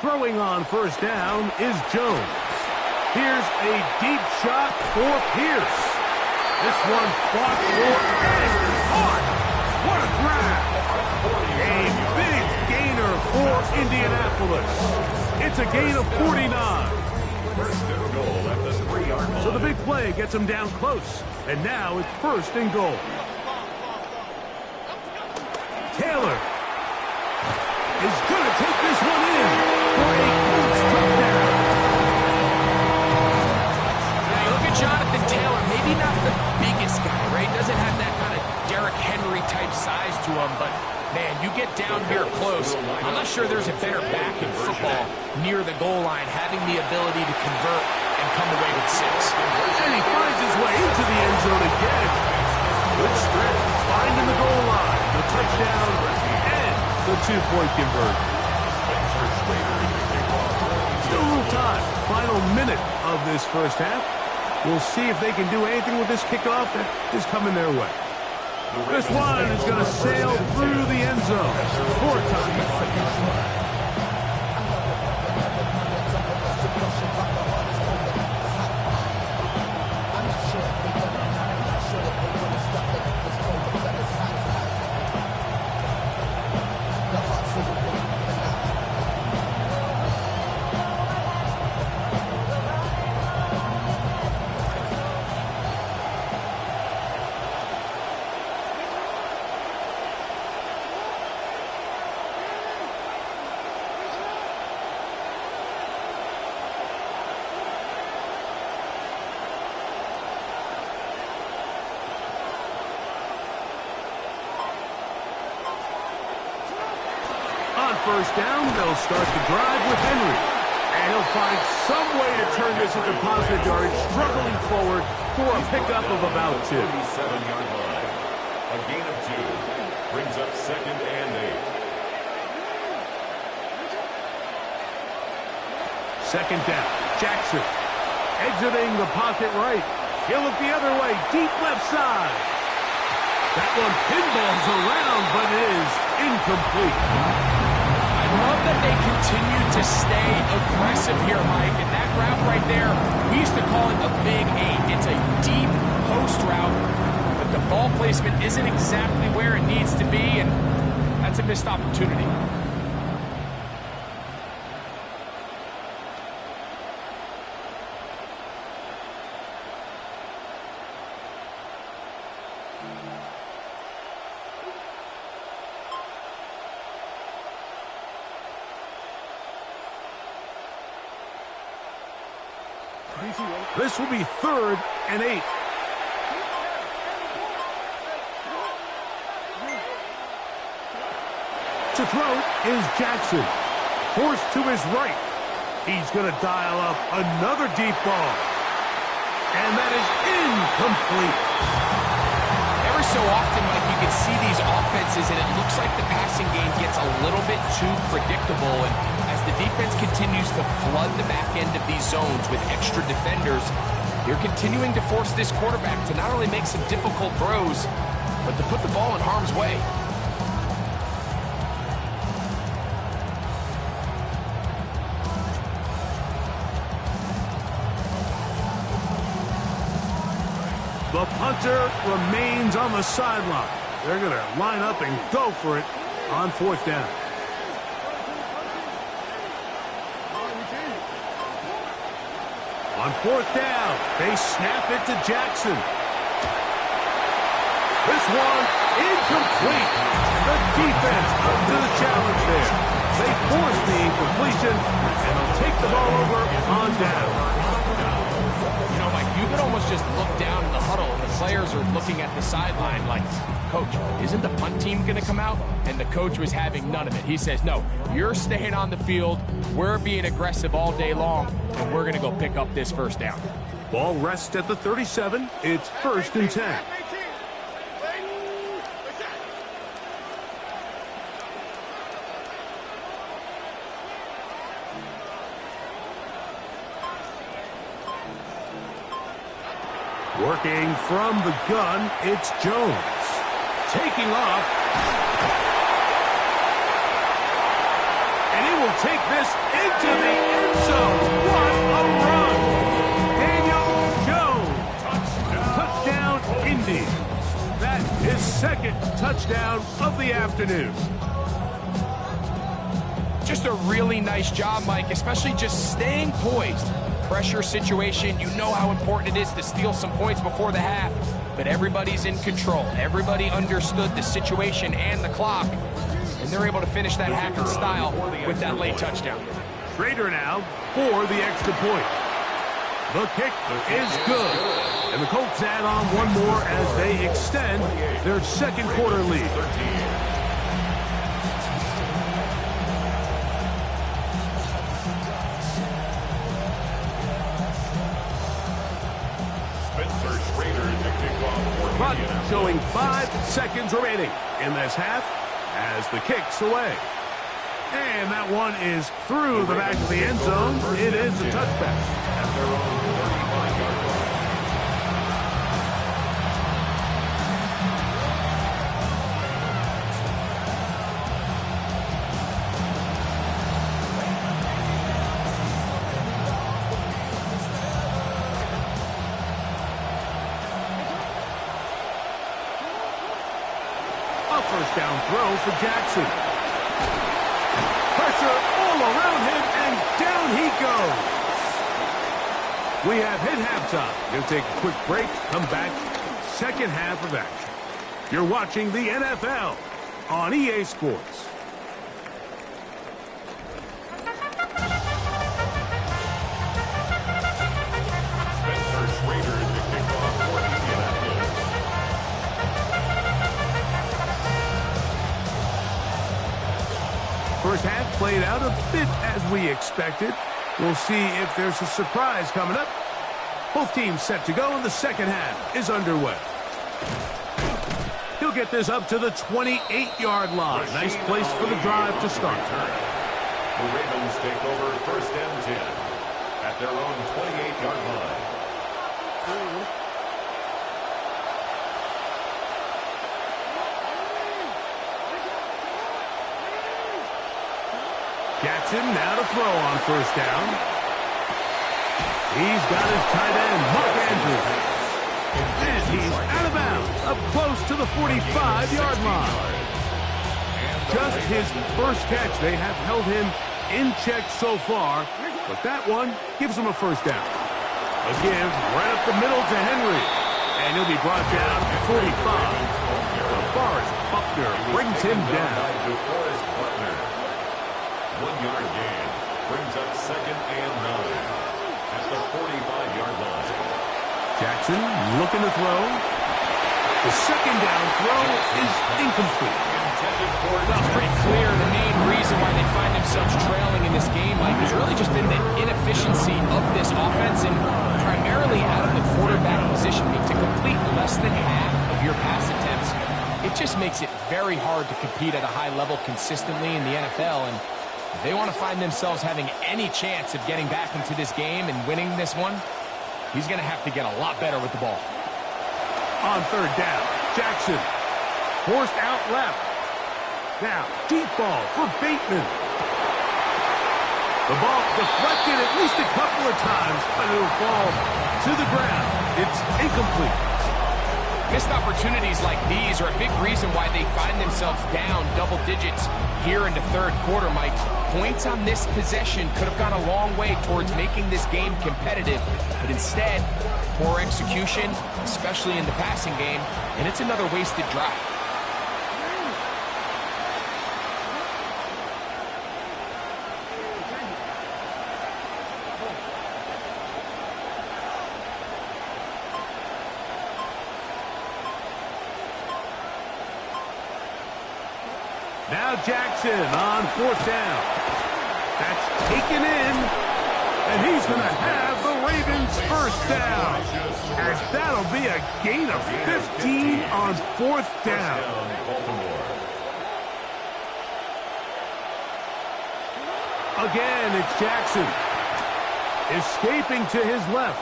Throwing on first down is Jones. Here's a deep shot for Pierce. This one fought for and caught. What a grab. A big gainer for Indianapolis. It's a gain of 49. First and goal at the 3-yard line. So the big play gets him down close. And now it's first and goal. Taylor is going to take this one in for a close touchdown. Now you look at Jonathan Taylor, maybe not the biggest guy, right? Doesn't have that kind of Derrick Henry type size to him, but man, you get down here close. I'm not sure there's a better back in football near the goal line, having the ability to convert and come away with 6. And he finds his way into the end zone again. Good stretch, finding the goal line, the touchdown, and the 2-point conversion. Still a little time. Final minute of this first half. We'll see if they can do anything with this kickoff that is coming their way. This one is going to sail through the end zone 4 times. First down, they'll start the drive with Henry. And he'll find some way to turn this into positive yards, struggling forward for a pickup of about 2. 37-yard line. A gain of 2. Brings up 2nd and 8. Second down, Jackson. Exiting the pocket right. He'll look the other way, deep left side. That one pinballs around, but it is incomplete. Love that they continue to stay aggressive here, Mike. And that route right there, we used to call it a big 8. It's a deep post route, but the ball placement isn't exactly where it needs to be, and that's a missed opportunity. This will be 3rd and 8. To throw is Jackson. Forced to his right. He's going to dial up another deep ball. And that is incomplete. Every so often, Mike, you can see these offenses, and it looks like the passing game gets a little bit too predictable. And as the defense continues to flood the back end of these zones with extra defenders, they're continuing to force this quarterback to not only make some difficult throws, but to put the ball in harm's way. The punter remains on the sideline. They're going to line up and go for it on 4th down. On 4th down, they snap it to Jackson. This one incomplete. The defense up to the challenge there. They force the incompletion, and they'll take the ball over on down. You know, Mike, you could almost just look down in the huddle, and the players are looking at the sideline like, Coach, isn't the punt team going to come out? And the coach was having none of it. He says, no, you're staying on the field. We're being aggressive all day long, and we're going to go pick up this 1st down. Ball rests at the 37. It's 1st and 10. Working from the gun, it's Jones. Taking off. And he will take this into the end zone. What a run! Daniel Jones. Touchdown, Indy. That is 2nd touchdown of the afternoon. Just a really nice job, Mike, especially just staying poised. Pressure situation, you know how important it is to steal some points before the half, but everybody's in control. Everybody understood the situation and the clock, and they're able to finish that half in style with that late touchdown. Schrader now for the extra point. The kick is good, and the Colts add on one more as they extend their 2nd quarter lead. Clock showing 5 seconds remaining in this half as the kick's away. And that one is through the back of the end zone. It is a touchback. At their own 35-yard line. First down throw for Jackson. Pressure all around him, and down he goes. We have hit halftime. We'll take a quick break, come back, 2nd half of action. You're watching the NFL on EA Sports. First half played out a bit as we expected. We'll see if there's a surprise coming up. Both teams set to go, and the 2nd half is underway. He'll get this up to the 28-yard line. Nice place for the drive to start. The Ravens take over 1st and 10 at their own 28-yard line. Jackson now to throw on 1st down. He's got his tight end, Mark Andrews. And he's out of bounds, up close to the 45-yard line. Just his first catch. They have held him in check so far, but that one gives him a 1st down. A give right up the middle to Henry, and he'll be brought down at 45. Forrest Buckner brings him down. 1-yard gain brings up 2nd and 9 at the 45-yard line. Jackson looking to throw. The 2nd down throw is incomplete. Well, it's pretty clear the main reason why they find themselves trailing in this game, Mike, has really just been the inefficiency of this offense and primarily out of the quarterback position. I mean, to complete less than half of your pass attempts, it just makes it very hard to compete at a high level consistently in the NFL. And if they want to find themselves having any chance of getting back into this game and winning this one, he's going to have to get a lot better with the ball. On 3rd down, Jackson forced out left. Now, deep ball for Bateman. The ball deflected at least a couple of times, but it'll fall to the ground. It's incomplete. Missed opportunities like these are a big reason why they find themselves down double digits here in the third quarter, Mike. Points on this possession could have gone a long way towards making this game competitive, but instead, poor execution, especially in the passing game, and it's another wasted drive. Now Jackson on fourth down. That's taken in, and he's going to have the Ravens first down. And that'll be a gain of 15 on fourth down. Again, it's Jackson. Escaping to his left.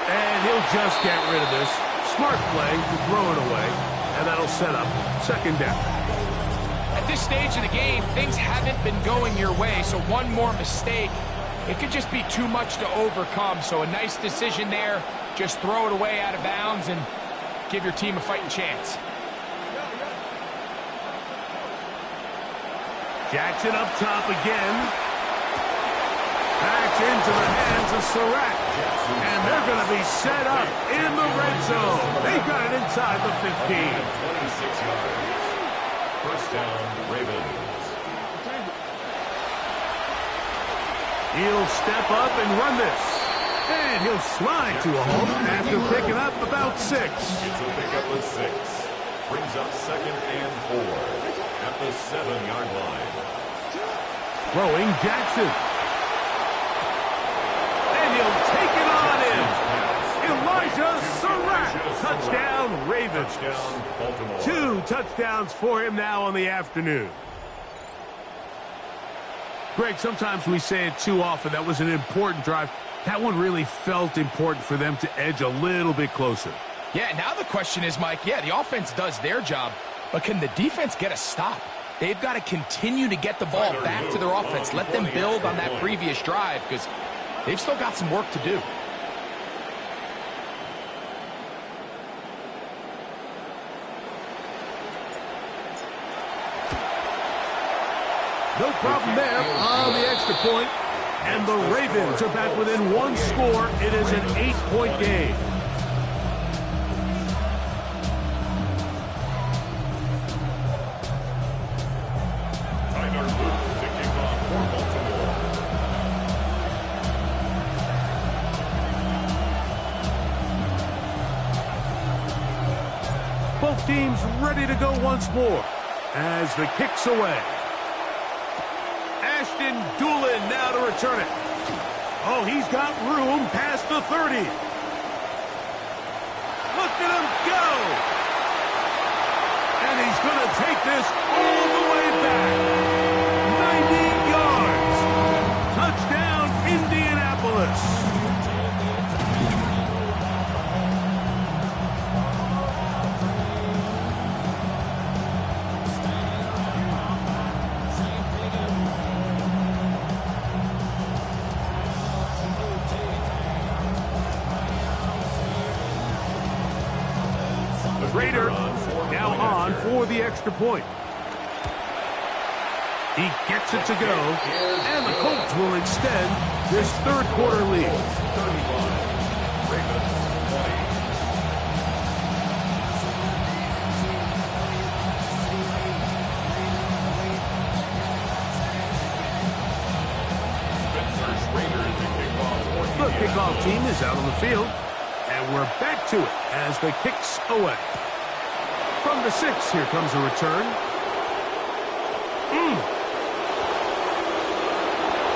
And he'll just get rid of this. Smart play to throw it away, and that'll set up second down. At this stage of the game, things haven't been going your way, so one more mistake, it could just be too much to overcome. So a nice decision there. Just throw it away out of bounds and give your team a fighting chance. Jackson up top again. Back into the hands of Surratt. And they're going to be set up in the red zone. They got it inside the 15. 26 yards. First down, Ravens. He'll step up and run this. And he'll slide to a hole after picking up about 6. It's a pickup of 6. Brings up second and 4 at the 7-yard line. Throwing Jackson. And he'll take it on in. Elijah Surratt. Touchdown, Ravens. Touchdown, Baltimore. 2 touchdowns for him now on the afternoon. Greg, sometimes we say it too often. That was an important drive. That one really felt important for them to edge a little bit closer. Yeah, now the question is, Mike, yeah, the offense does their job, but can the defense get a stop? They've got to continue to get the ball back to their offense. Let them build on that previous drive because they've still got some work to do. No problem there on the extra point. And the Ravens are back within 1 score. It is an 8-point game. Tyler Luke to kick off for Baltimore. Both teams ready to go once more as the kick's away. Ashton Doolin now to return it. Oh, he's got room past the 30. Look at him go. And he's going to take this all the way back. 90 yards. Touchdown, Indianapolis. Raider now on for the extra point. He gets it to go, and the Colts will extend this third quarter lead. 35. Ravens 20. Spencer's Raiders to kick off. The kickoff team is out on the field, and we're back to it as the kick's away. From the 6, here comes a return.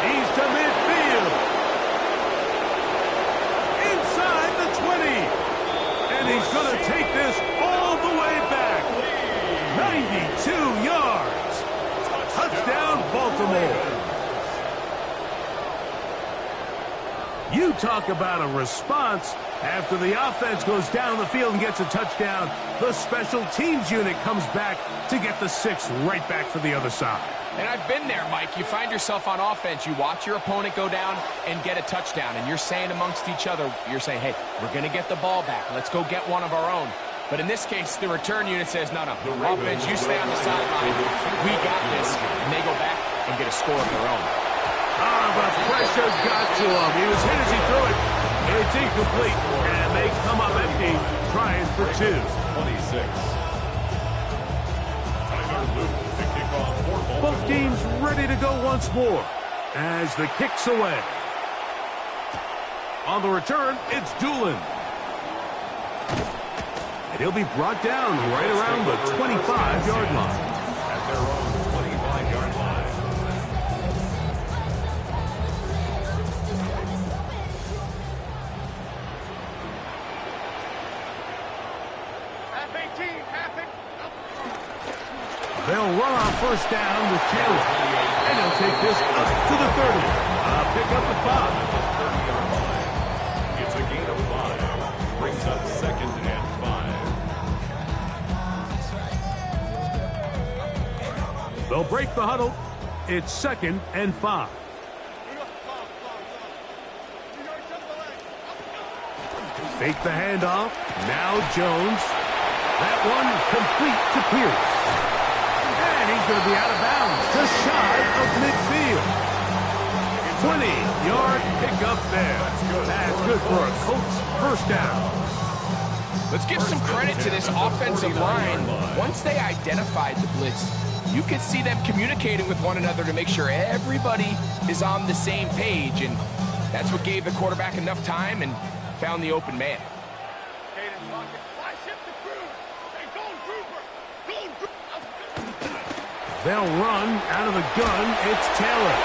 He's to midfield. Inside the 20. And he's going to take this all the way back. 92 yards. Touchdown, Baltimore. You talk about a response. After the offense goes down the field and gets a touchdown, the special teams unit comes back to get the 6 right back for the other side. And I've been there, Mike. You find yourself on offense, you watch your opponent go down and get a touchdown, and you're saying amongst each other, you're saying, hey, we're going to get the ball back. Let's go get one of our own. But in this case, the return unit says, no, offense, you stay on the sideline. We got this. And they go back and get a score of their own. The pressure got to him. He was hit as he threw it. It's incomplete, and they come up empty, trying for 2. 26. Both teams ready to go once more as the kick's away. On the return, it's Doolin. And he'll be brought down right around the 25-yard line. At their own 25-yard line. Half 18, half it. They'll run on first down with Taylor. And he'll take this up to the 30. Pick up the 5. 30-yard line. It's a gain of 5. Brings up 2nd and 5. They'll break the huddle. It's 2nd and 5. Fake the handoff. Now Jones. That one complete to Pierce. And he's going to be out of bounds, just shy of midfield. 20-yard pickup there. That's good for a Colts first down. Let's give some credit to this offensive line. Once they identified the blitz, you could see them communicating with one another to make sure everybody is on the same page, and that's what gave the quarterback enough time and found the open man. They'll run out of the gun. It's Taylor.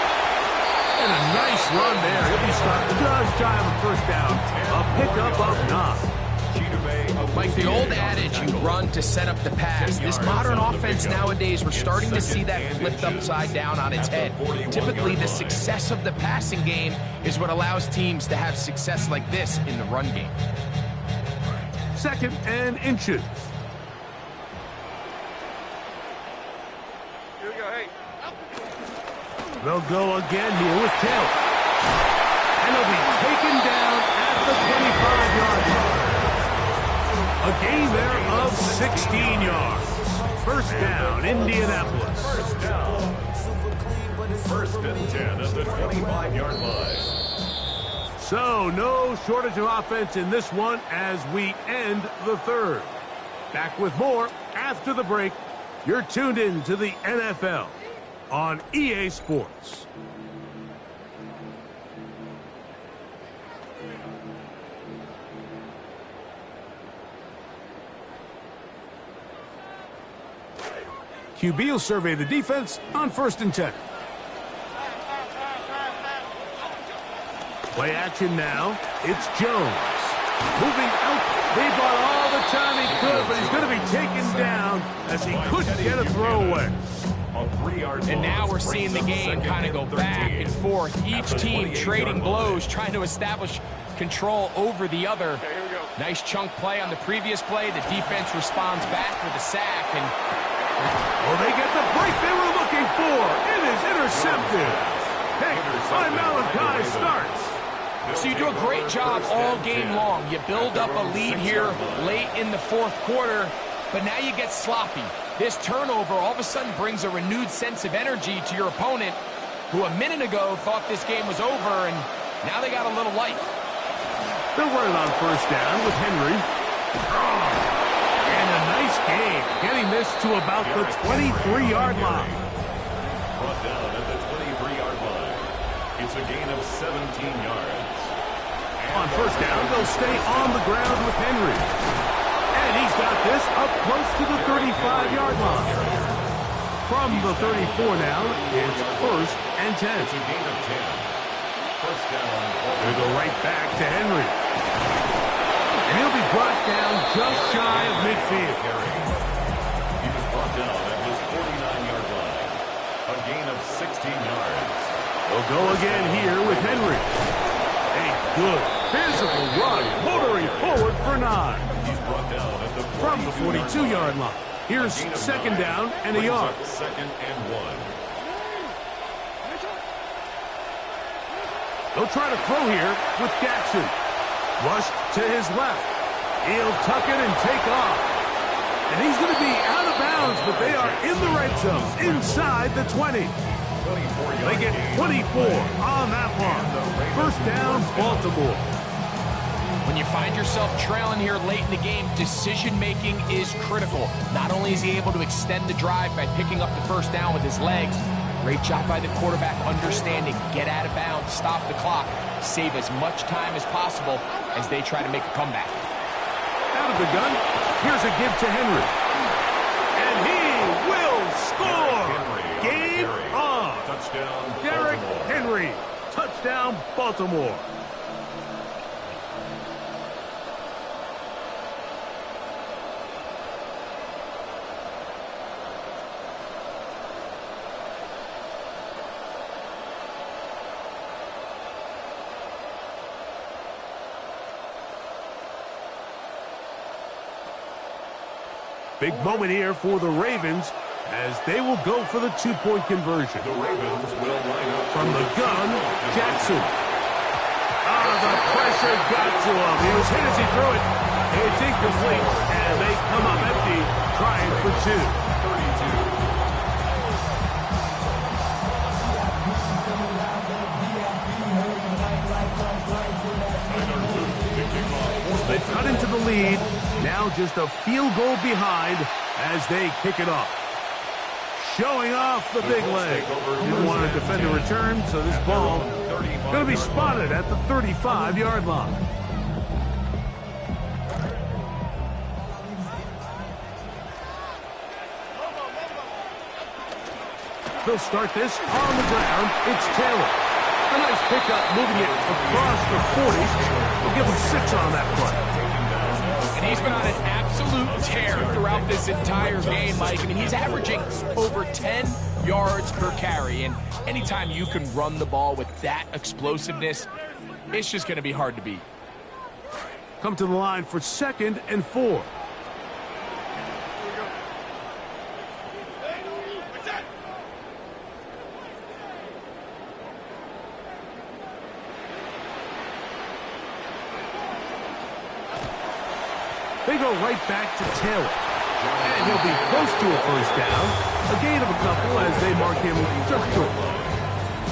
And a nice run there. He'll be stopped just shy of a first down. A pickup of 9. Like the old adage, you run to set up the pass. This modern offense nowadays, we're starting to see that flipped upside down on its head. Typically, the success of the passing game is what allows teams to have success like this in the run game. 2nd and inches. They'll go again here with Taylor. And he'll be taken down at the 25-yard line. A gain there of 16 yards. First down, Indianapolis. First down. 1st and 10 at the 25-yard line. So, no shortage of offense in this one as we end the 3rd. Back with more after the break. You're tuned in to the NFL on EA Sports. QB will survey the defense on 1st and 10. Play action now. It's Jones. Moving out. They bought all the time he could, but he's going to be taken down as he couldn't get a throwaway. And now we're seeing the game kind of go back and forth. Each team trading blows, trying to establish control over the other. Nice chunk play on the previous play. The defense responds back with a sack. And well, they get the break they were looking for. It is intercepted. Pick by Malachi starts. So you do a great job all game long. You build up a lead here late in the 4th quarter, but now you get sloppy. This turnover all of a sudden brings a renewed sense of energy to your opponent, who a minute ago thought this game was over, and now they got a little life. They're running on first down with Henry. And a nice game, getting this to about the 23-yard line. Brought down at the 23-yard line. It's a gain of 17 yards. On first down, they'll stay on the ground with Henry. And he's got this up close to the 35-yard line. From the 34 now, it's 1st and 10. It's a gain of 10. First down. They go right back to Henry. And he'll be brought down just shy of midfield. He was brought down at his 49-yard line. A gain of 16 yards. They'll go again here with Henry. A good physical run, motoring forward for 9. He's brought down at the From the 42-yard line. Here's 2nd down and a yard. 2nd and 1. He'll try to throw here with Jackson. Rushed to his left. He'll tuck it and take off. And he's going to be out of bounds, but they are in the red zone, inside the 20. They get 24 on that one. First down, Baltimore. When you find yourself trailing here late in the game, decision-making is critical. Not only is he able to extend the drive by picking up the first down with his legs, great job by the quarterback understanding, get out of bounds, stop the clock, save as much time as possible as they try to make a comeback. Out of the gun, here's a give to Henry. And he will score! Game on! Touchdown, Derrick Baltimore. Henry, touchdown, Baltimore. Big moment here for the Ravens as they will go for the two-point conversion. The Ravens will line up From the gun, Jackson. The pressure got to him. He was hit as he threw it. It's incomplete, and they come up empty, trying for two. 32. They've cut into the lead. Now just a field goal behind as they kick it off. Showing off the big leg. Didn't want to defend the return, so this ball going to be spotted at the 35-yard line. They'll start this on the ground. It's Taylor. A nice pickup, moving it across the 40. We'll give him 6 on that play. And he's been on an absolute tear throughout this entire game, Mike. I mean, he's averaging over 10 yards per carry. And anytime you can run the ball with that explosiveness, it's just going to be hard to beat. Come to the line for 2nd and 4. They go right back to Taylor. And he'll be close to a first down. A gain of a couple as they mark him just short.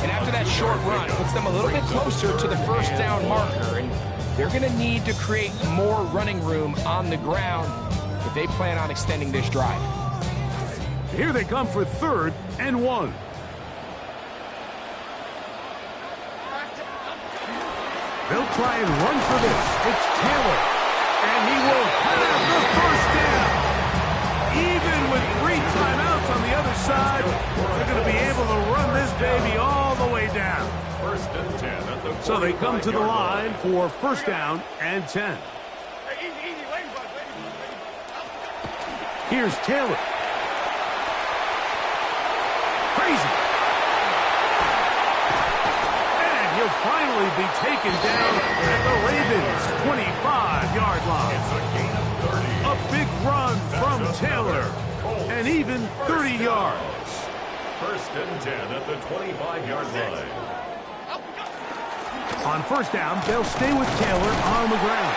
And after that short run, it puts them a little bit closer to the first down marker. And they're going to need to create more running room on the ground if they plan on extending this drive. Here they come for 3rd and 1. They'll try and run for this. It's Taylor. And he will have the first down. Even with 3 timeouts on the other side, they're going to be able to run this baby all the way down. 1st and 10 at the So they come to the line for first down and 10. Here's Taylor. Crazy. And he'll finally be taken down at the Ravens' 25-yard line. It's a gain of 30. A big run from Taylor. And even 30 yards. 1st and 10 at the 25-yard line. On first down, they'll stay with Taylor on the ground.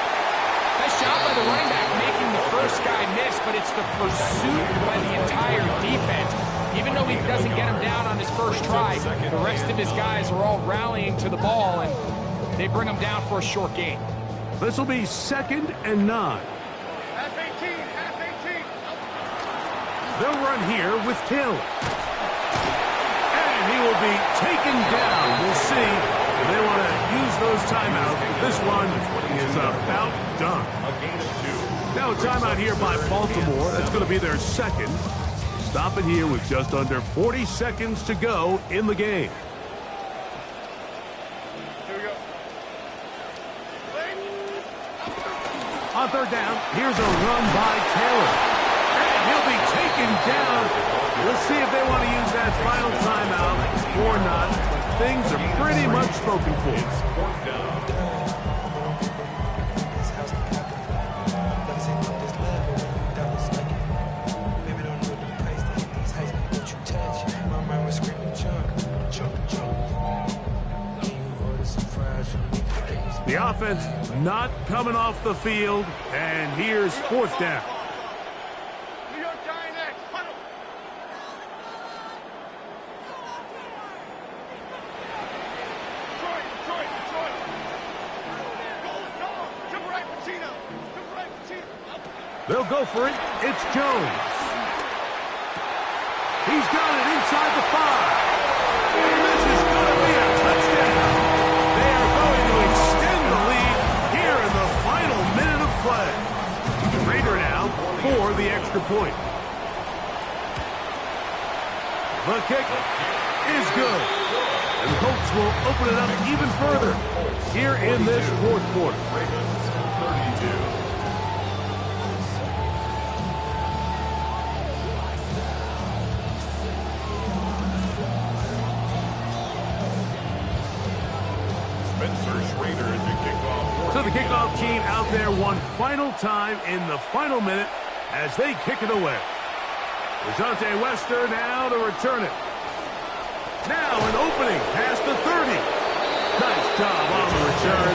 Nice job by the running back making the first guy miss, but it's the pursuit by the entire defense. Even though he doesn't get him down on his first try, the rest of his guys are all rallying to the ball, and they bring him down for a short gain. This will be 2nd and 9. Half 18, half 18. They'll run here with Taylor. And he will be taken down. We'll see. They want to use those timeouts. This one is about done. A gain of 2. Now a timeout here by Baltimore. That's going to be their 2nd. Stop it here with just under 40 seconds to go in the game. Here we go. On 3rd down, here's a run by Taylor. And he'll be taken down. We'll see if they want to use that final timeout or not. Things are pretty much spoken for. It's 4th down. not coming off the field, and here's fourth down. New York Giant X, huddle. Detroit. Go. To the right, Pacino. They'll go for it. It's Jones. He's got it inside the 5. This is going to be a touchdown. They are going to extend the lead here in the final minute of play. Raider now for the extra point. The kick is good. And the Colts will open it up even further here in this fourth quarter. Ravens 32. So the kickoff team out there one final time in the final minute as they kick it away. DeJounte Wester now to return it. Now an opening past the 30. Nice job on the return.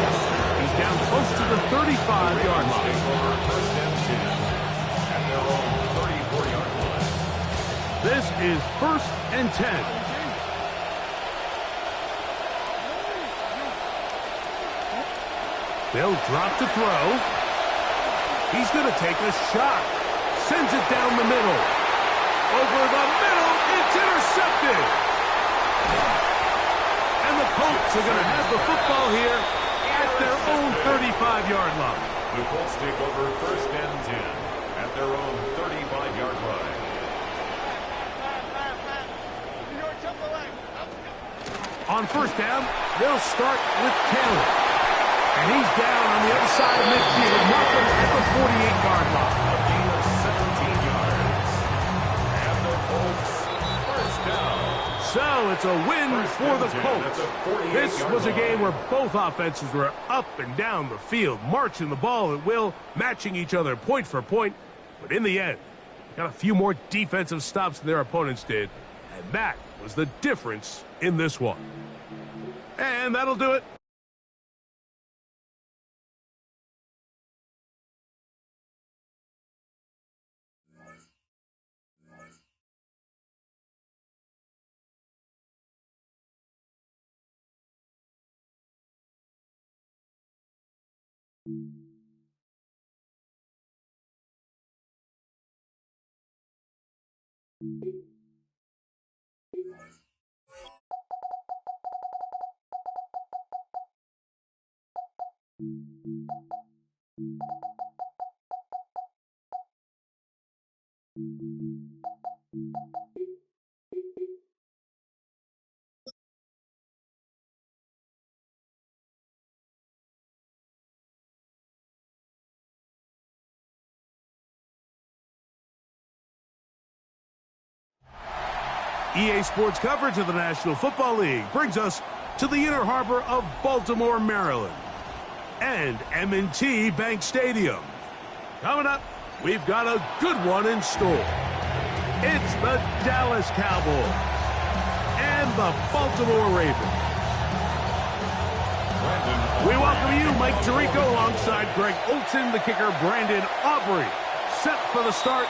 He's down close to the 35-yard line. This is 1st and 10. They'll drop to throw. He's going to take a shot. Sends it down the middle. Over the middle, it's intercepted. And the Colts are going to have the football here at their own 35-yard line. The Colts take over 1st and 10 at their own 35-yard line. New York, jump the leg. On 1st down, they'll start with Taylor. And he's down on the other side of midfield, knocking at the 48-yard line. A gain of 17 yards. And the Colts 1st down. So it's a win for the Colts. This was a game where both offenses were up and down the field, marching the ball at will, matching each other point for point. But in the end, got a few more defensive stops than their opponents did. And that was the difference in this one. And that'll do it. EA Sports coverage of the National Football League brings us to the inner harbor of Baltimore, Maryland, and M&T Bank Stadium. Coming up, we've got a good one in store. It's the Dallas Cowboys and the Baltimore Ravens. We welcome you, Mike Tirico, alongside Greg Olson, the kicker, Brandon Aubrey. Set for the start.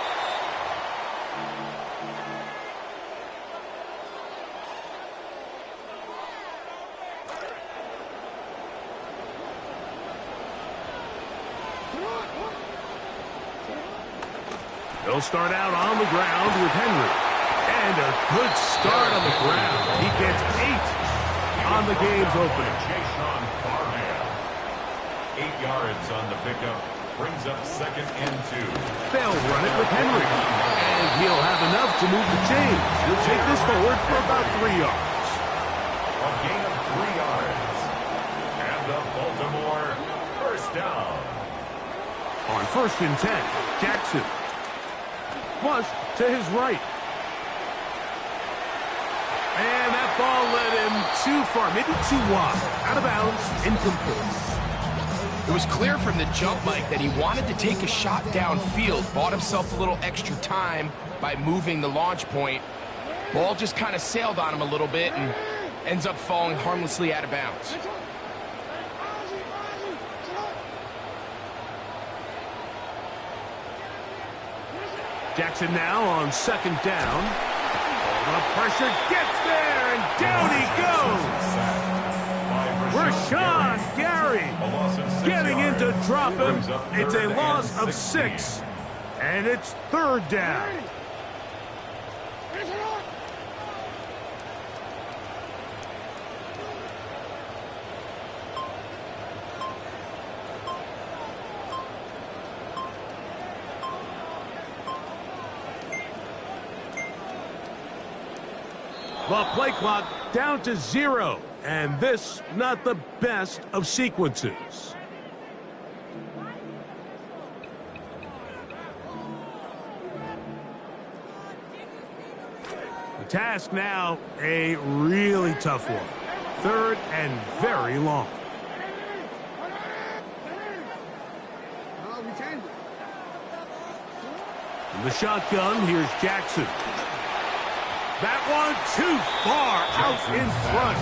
They'll start out on the ground with Henry. And a good start on the ground. He gets 8 on the game's opening. 8 yards on the pickup. Brings up 2nd and 2. They'll run it with Henry. And he'll have enough to move the chains. He'll take this forward for about 3 yards. A gain of 3 yards. And the Baltimore 1st down. On 1st and 10, Jackson. Flush to his right. And that ball led him too far, maybe too wide. Out of bounds, incomplete. It was clear from the jump, Mike, that he wanted to take a shot downfield, bought himself a little extra time by moving the launch point. Ball just kind of sailed on him a little bit and ends up falling harmlessly out of bounds. Jackson now on second down. The pressure gets there, and down he goes. Rashawn Gary getting in to drop him. It's a loss of 6, and it's third down. The play clock down to 0, and this not the best of sequences. The task now, a really tough one. Third and very long. In the shotgun, here's Jackson. That one too far out in front.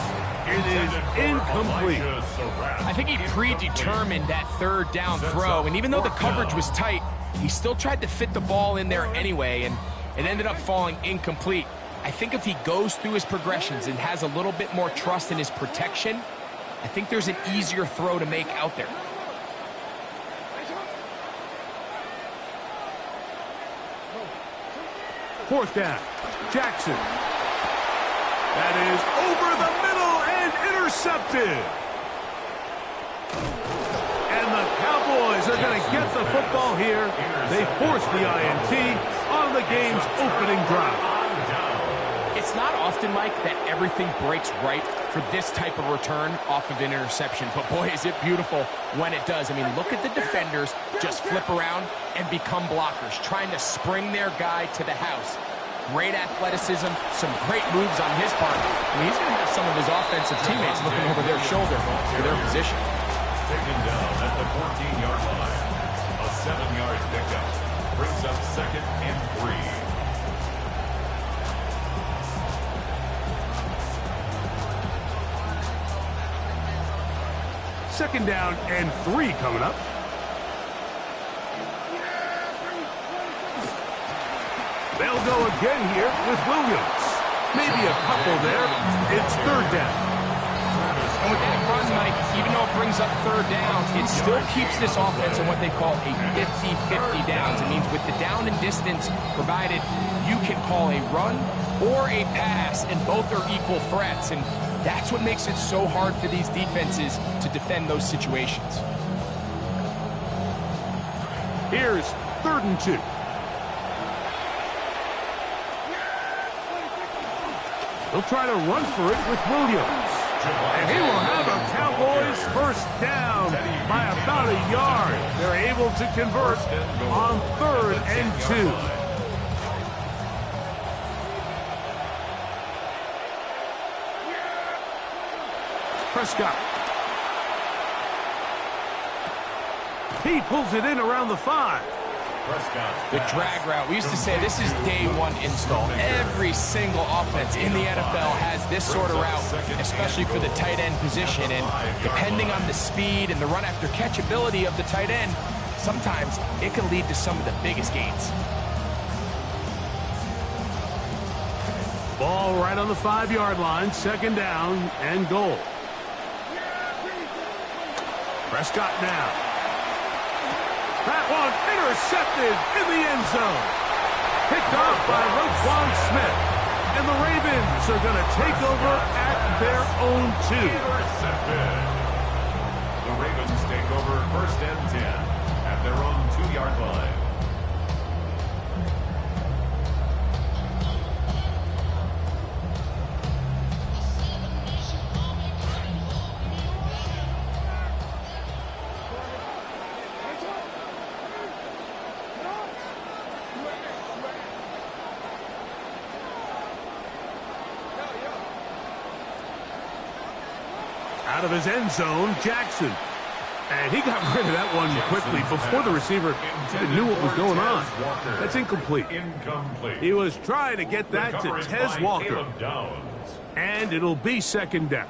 It is incomplete. I think he predetermined that third down throw, and even though the coverage was tight, he still tried to fit the ball in there anyway, and it ended up falling incomplete. I think if he goes through his progressions and has a little bit more trust in his protection, I think there's an easier throw to make out there. Fourth down. Jackson. That is over the middle and intercepted. And the Cowboys are going to get the football here. They force the INT on the game's opening drive. It's not often, Mike, that everything breaks right for this type of return off of an interception. But boy, is it beautiful when it does. I mean, look at the defenders just flip around and become blockers, trying to spring their guy to the house. Great athleticism, some great moves on his part. I mean, he's going to have some of his offensive teammates looking over their shoulder for their position. Taken down at the 14-yard line. A 7-yard pickup brings up 2nd and 3. Second down and 3 coming up. They'll go again here with Williams. Maybe a couple there. It's third down. And with that run, Mike, even though it brings up third down, it still keeps this offense in what they call a 50-50 downs. It means with the down and distance provided, you can call a run or a pass, and both are equal threats. And that's what makes it so hard for these defenses to defend those situations. Here's 3rd and 2. He'll try to run for it with Williams. And he will have a Cowboys first down by about a yard. They're able to convert on 3rd and 2. Prescott. He pulls it in around the 5. The drag route. We used to say this is day one install. Every single offense in the NFL has this sort of route, especially for the tight end position. And depending on the speed and the run after catch ability of the tight end, sometimes it can lead to some of the biggest gains. Ball right on the 5-yard line. Second down and goal. Prescott now. That one intercepted in the end zone. Picked off by Roquan Smith. And the Ravens are going to take over at their own 2. Intercepted. The Ravens take over 1st and 10 at their own 2-yard line. Out of his end zone, Jackson. And he got rid of that one quickly before the receiver even knew what was going on. That's incomplete. He was trying to get that to Tez Walker. And it'll be second down.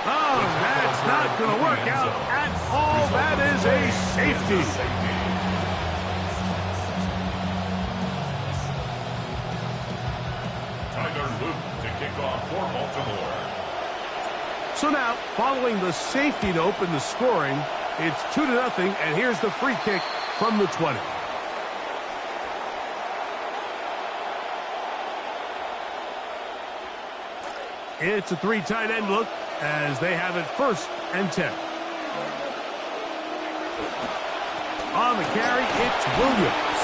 Oh, that's not not going to work out at all. That is a safety. Tyler Luke to kick off for Baltimore. So now, following the safety to open the scoring, it's 2-0, and here's the free kick from the 20. It's a 3 tight end look as they have it 1st and 10. On the carry, it's Williams.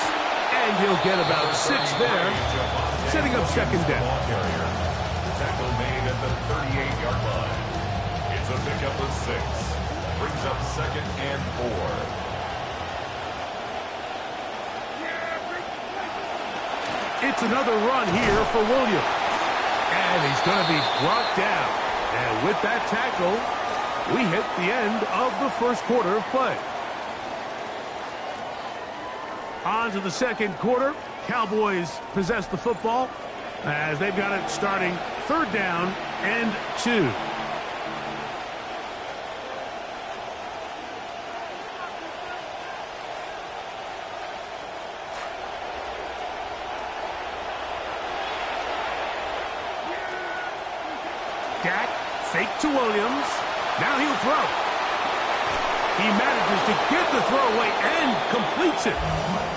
And he'll get about 6 there, setting up 2nd down. Tackle made at the 38-yard line. It's a pickup of 6. Brings up 2nd and 4. It's another run here for Williams. And he's going to be brought down. And with that tackle, we hit the end of the 1st quarter of play. On to the 2nd quarter. Cowboys possess the football as they've got it starting 3rd down and 2. Dak, fake to Williams. Now he'll throw. He manages to get the throw away and completes it.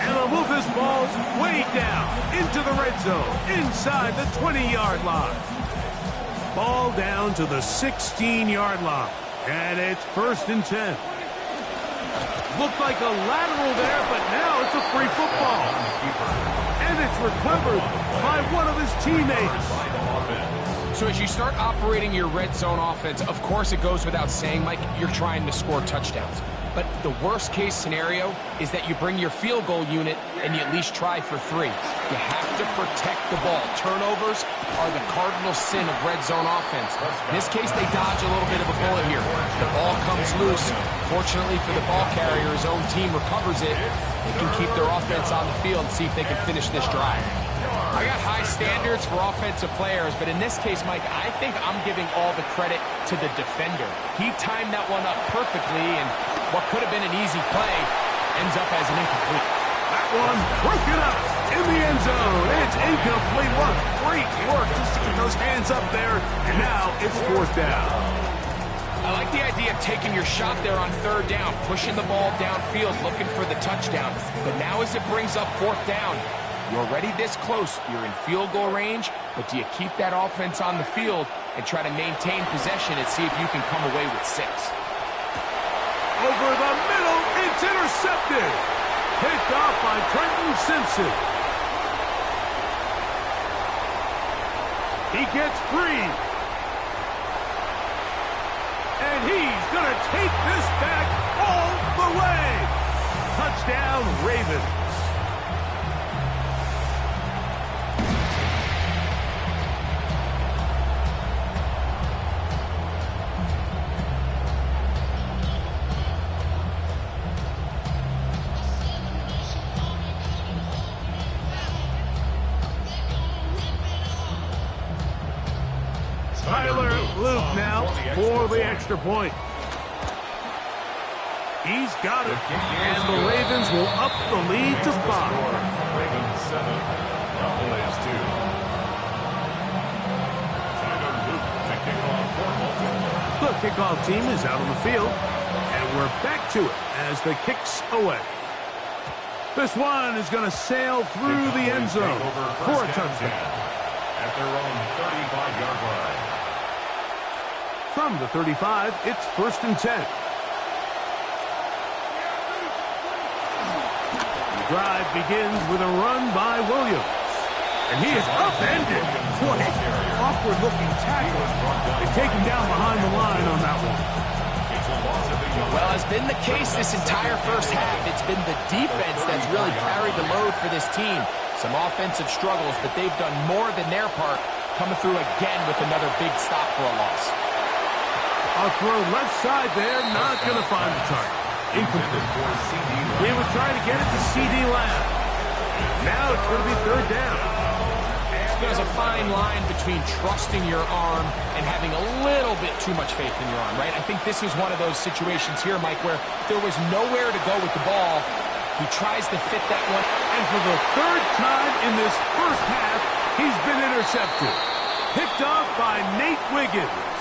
And they'll move this ball way down into the red zone, inside the 20-yard line. Ball down to the 16-yard line. And it's 1st and 10. Looked like a lateral there, but now it's a free football. And it's recovered by one of his teammates. So as you start operating your red zone offense, of course it goes without saying, Mike, you're trying to score touchdowns. But the worst case scenario is that you bring your field goal unit and you at least try for 3. You have to protect the ball. Turnovers are the cardinal sin of red zone offense. In this case, they dodge a little bit of a bullet here. The ball comes loose. Fortunately for the ball carrier, his own team recovers it. They can keep their offense on the field and see if they can finish this drive. I got high standards for offensive players, but in this case, Mike, I think I'm giving all the credit to the defender. He timed that one up perfectly, and what could have been an easy play ends up as an incomplete. That one broken up in the end zone. It's incomplete. What great work just to get those hands up there, and now it's 4th down. I like the idea of taking your shot there on 3rd down, pushing the ball downfield, looking for the touchdown. But now as it brings up 4th down, you're already this close. You're in field goal range, but do you keep that offense on the field and try to maintain possession and see if you can come away with 6? Over the middle, it's intercepted. Picked off by Trenton Simpson. He gets free. And he's going to take this back all the way. Touchdown, Ravens. Tyler Luke now for the extra point. He's got it. And the Ravens will up the lead to 5. Ravens 7, Cowboys 2. Tyler Luke to kick off for Baltimore. The kickoff team is out on the field, and we're back to it as the kick's away. This one is going to sail through the end zone for a touchdown. At their own 35-yard line. From the 35, it's 1st and 10. The drive begins with a run by Williams. And he is upended. What an awkward-looking tackle. They take him down behind the line on that one. Well, as been the case this entire first half, it's been the defense that's really carried the load for this team. Some offensive struggles, but they've done more than their part, coming through again with another big stop for a loss. A throw left side there, not going to find the target. Incomplete. He was trying to get it to C.D. Lamb. Now it's going to be 3rd down. There's a fine line between trusting your arm and having a little bit too much faith in your arm, right? I think this is one of those situations here, Mike, where there was nowhere to go with the ball. He tries to fit that one. And for the third time in this first half, he's been intercepted. Picked off by Nate Wiggins.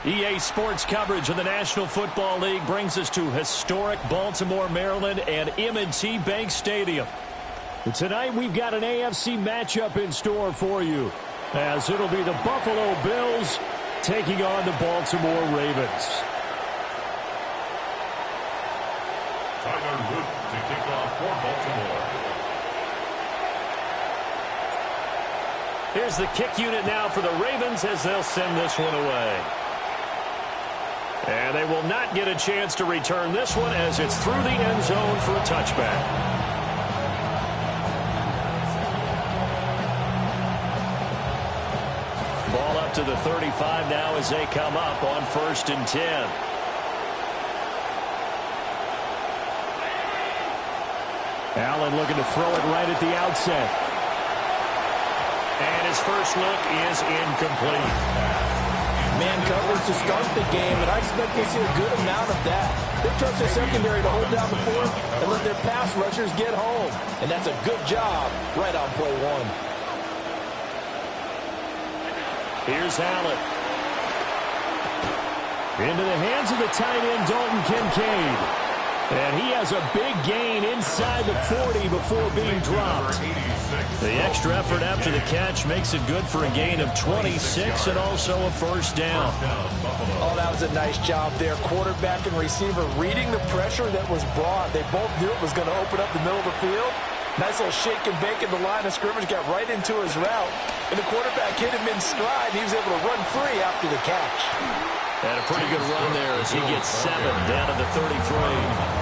EA Sports coverage of the National Football League brings us to historic Baltimore, Maryland, and M&T Bank Stadium. Tonight we've got an AFC matchup in store for you, as it'll be the Buffalo Bills taking on the Baltimore Ravens. Tyler Luke to kick off for Baltimore. Here's the kick unit now for the Ravens as they'll send this one away. And they will not get a chance to return this one as it's through the end zone for a touchback. Ball up to the 35 now as they come up on 1st and 10. Allen looking to throw it right at the outset. And his first look is incomplete. Man coverage to start the game, and I expect to see a good amount of that. They trust their secondary to hold down the fort and let their pass rushers get home. And that's a good job right on play one. Here's Allen. Into the hands of the tight end, Dalton Kincaid. And he has a big gain inside the 40 before being dropped. The extra effort after the catch makes it good for a gain of 26 and also a first down. Oh, that was a nice job there. Quarterback and receiver reading the pressure that was brought. They both knew it was going to open up the middle of the field. Nice little shake and bake in the line of scrimmage, got right into his route. And the quarterback hit him in stride. He was able to run free after the catch. And a pretty good run there as he gets 7 down to the 33.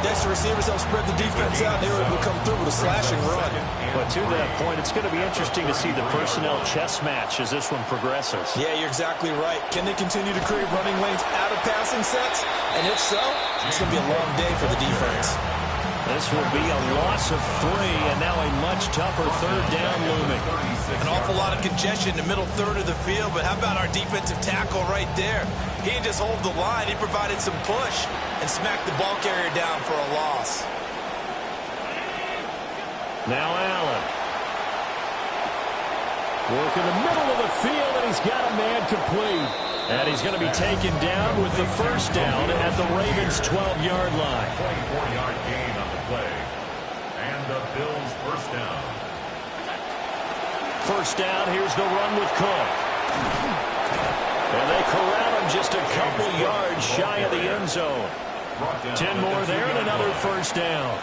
That's the receivers help spread the defense out. They were able to come through with a slashing run. But to that point, it's going to be interesting to see the personnel chess match as this one progresses. Yeah, you're exactly right. Can they continue to create running lanes out of passing sets? And if so, it's going to be a long day for the defense. This will be a loss of 3, and now a much tougher third down looming. An awful lot of congestion in the middle third of the field, but how about our defensive tackle right there? He didn't just hold the line, he provided some push and smacked the ball carrier down for a loss. Now Allen. Working the middle of the field, and he's got a man complete. And he's going to be taken down with the first down at the Ravens' 12-yard line. 24-yard gain on the play. And the Bills first down. First down, here's the run with Cook. And they corral him just a couple yards shy of the end zone. 10 more there and another first down.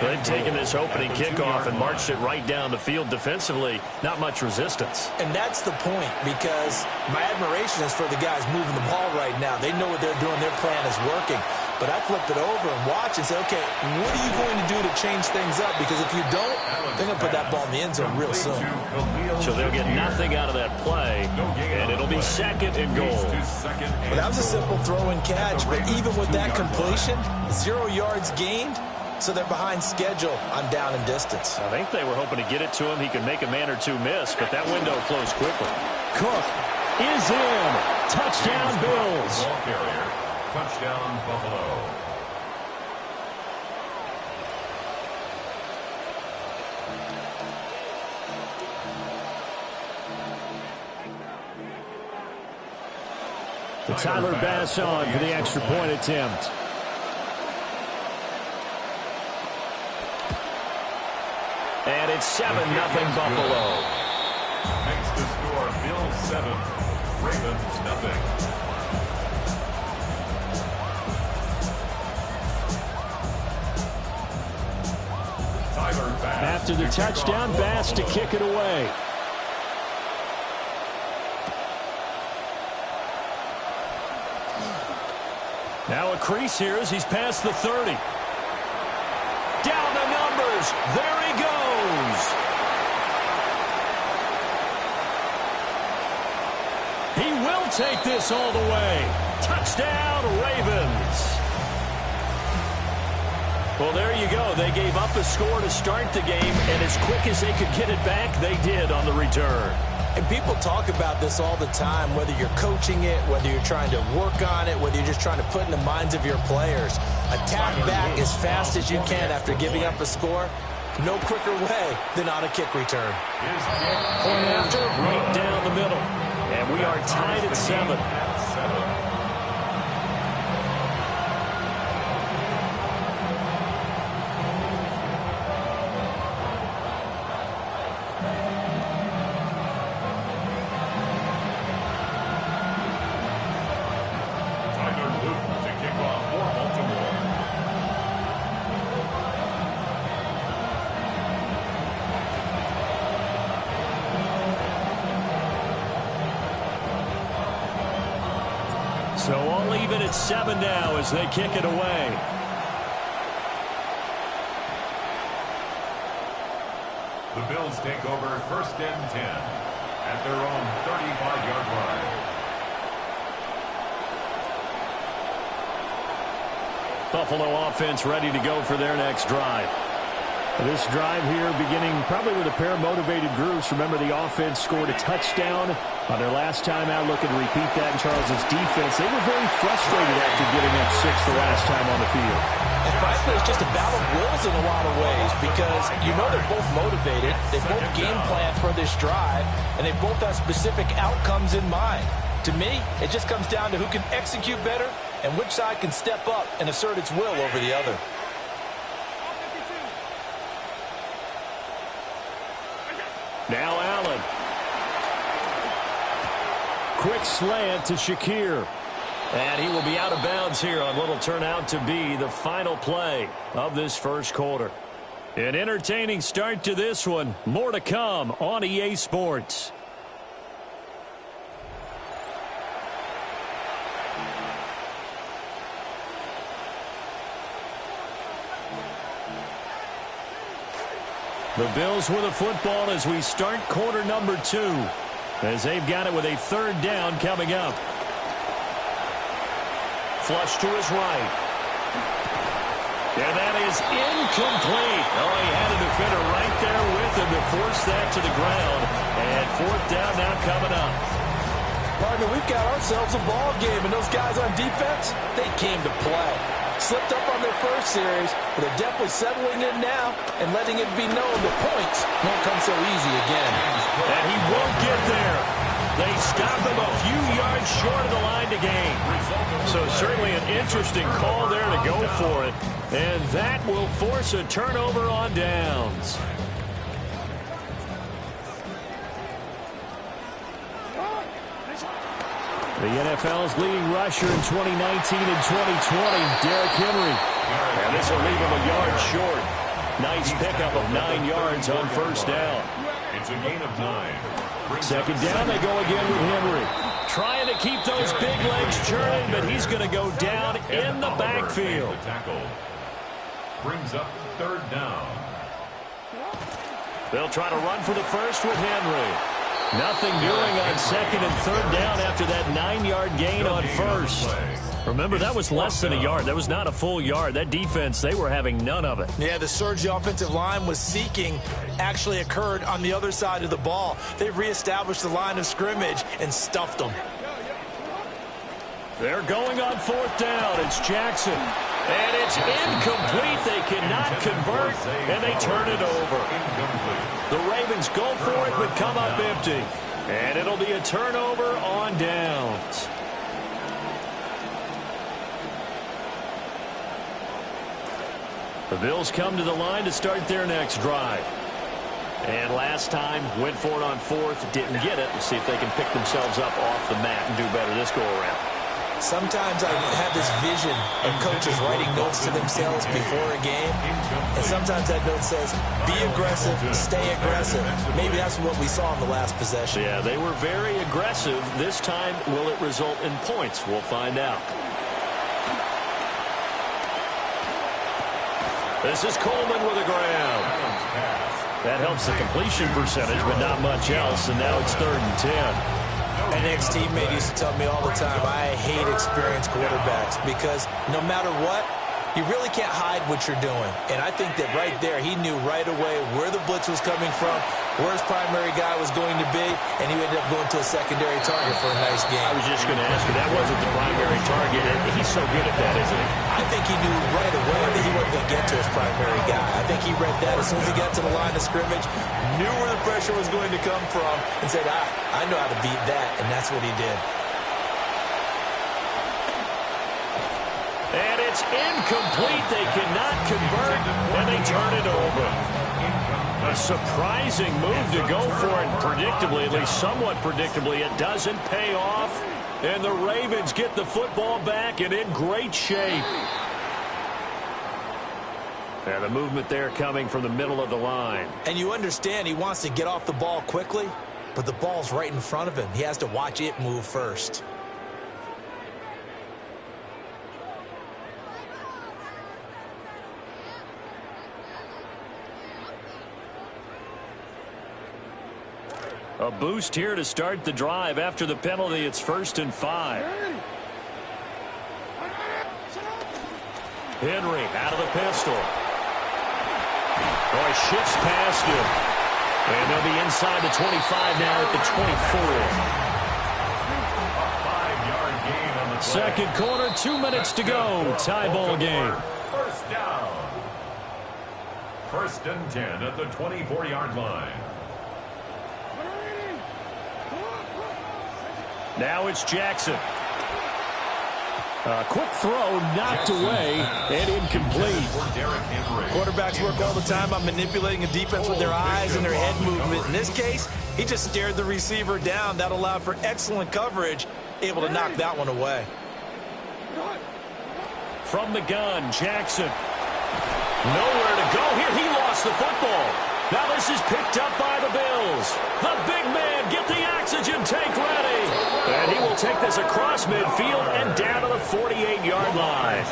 They've taken this opening kickoff and marched it right down the field defensively. Not much resistance. And that's the point, because my admiration is for the guys moving the ball right now. They know what they're doing. Their plan is working. But I flip it over and watch and say, okay, what are you going to do to change things up? Because if you don't, they're going to put that ball in the end zone real soon. So they'll get nothing out of that play, and it'll be 2nd and goal. Well, that was a simple throw and catch, but even with that completion, 0 yards gained, so they're behind schedule on down and distance. I think they were hoping to get it to him. He could make a man or two miss, but that window closed quickly. Cook is in. Touchdown, Bills. Ball carrier. Touchdown, Buffalo. The Tyler Bass on for the extra point attempt. And it's 7-0 Buffalo. Makes the score Bills 7, Ravens nothing. After the touchdown, Bass to kick it away. Now a crease here as he's past the 30. Down the numbers. There he goes. He will take this all the way. Touchdown, Ravens. Well, there you go. They gave up a score to start the game, and as quick as they could get it back, they did on the return. And people talk about this all the time, whether you're coaching it, whether you're trying to work on it, whether you're just trying to put in the minds of your players. Attack back as fast as you can after giving up a score. No quicker way than on a kick return. Point after, right down the middle. And we are tied at 7. So all even at 7 now as they kick it away. The Bills take over 1st and 10 at their own 35-yard line. Buffalo offense ready to go for their next drive. This drive here beginning probably with a pair of motivated groups. Remember, the offense scored a touchdown on their last time out. Looking to repeat that in Charles' defense. They were very frustrated after giving up 6 the last time on the field. And frankly, it's just a battle of wills in a lot of ways because you know they're both motivated. They both game plan for this drive, and they both have specific outcomes in mind. To me, it just comes down to who can execute better and which side can step up and assert its will over the other. Now Allen. Quick slant to Shakir. And he will be out of bounds here on what will turn out to be the final play of this first quarter. An entertaining start to this one. More to come on EA Sports. The Bills with the football as we start quarter number 2. As they've got it with a 3rd down coming up. Flush to his right. And that is incomplete. Oh, he had a defender right there with him to force that to the ground. And 4th down now coming up. Partner, we've got ourselves a ball game, and those guys on defense, they came to play. Slipped up on their first series, but they're definitely settling in now and letting it be known the points won't come so easy again. And he won't get there. They stop him a few yards short of the line to gain. So certainly an interesting call there to go for it. And that will force a turnover on downs. The NFL's leading rusher in 2019 and 2020, Derrick Henry. And this will leave him a yard short. Nice pickup of 9 yards on 1st down. It's a gain of 9. 2nd down, they go again with Henry. Trying to keep those big legs churning, but he's going to go down in the backfield. Brings up 3rd down. They'll try to run for the first with Henry. Nothing doing on 2nd and 3rd down after that 9-yard gain on 1st. Remember, that was less than a yard. That was not a full yard. That defense, they were having none of it. Yeah, the surge the offensive line was seeking actually occurred on the other side of the ball. They reestablished the line of scrimmage and stuffed them. They're going on 4th down. It's Jackson. And it's incomplete. They cannot convert, and they turn it over. The Ravens go for it, but come up empty. And it'll be a turnover on downs. The Bills come to the line to start their next drive. And last time, went for it on 4th, didn't get it. Let's see if they can pick themselves up off the mat and do better this go-around. Sometimes I have this vision of coaches writing notes to themselves before a game, and sometimes that note says, be aggressive, stay aggressive. Maybe that's what we saw in the last possession. Yeah, they were very aggressive. This time, will it result in points? We'll find out. This is Coleman with a grab. That helps the completion percentage, but not much else, and now it's 3rd and 10. An ex-teammate used to tell me all the time, I hate experienced quarterbacks because no matter what, you really can't hide what you're doing. And I think that right there, he knew right away where the blitz was coming from, where his primary guy was going to be, and he ended up going to a secondary target for a nice game. I was just going to ask you, that wasn't the primary target. He's so good at that, isn't he? I think he knew right away that he wasn't going to get to his primary guy. I think he read that as soon as he got to the line of scrimmage, knew where the pressure was going to come from, and said, I know how to beat that, and that's what he did. And it's incomplete. They cannot convert, and they turn it over. A surprising move to go for it predictably, at least somewhat predictably. It doesn't pay off, and the Ravens get the football back and in great shape. And the movement there coming from the middle of the line. And you understand he wants to get off the ball quickly, but the ball's right in front of him. He has to watch it move first. A boost here to start the drive. After the penalty, it's 1st and 5. Henry out of the pistol. Oh, he shifts past him. And they'll be inside the 25 now at the 24. Second quarter, 2 minutes to go. Tie ball game. First down. 1st and 10 at the 24-yard line. Now it's Jackson. A quick throw knocked away and incomplete. Quarterbacks work all the time on manipulating a defense with their eyes and their head movement. In this case, he just stared the receiver down. That allowed for excellent coverage, able to knock that one away. From the gun, Jackson. Nowhere to go here. He lost the football. Now this is picked up by the Bills. The big man, get the oxygen tank ready. And he will take this across midfield and down to the 48-yard line.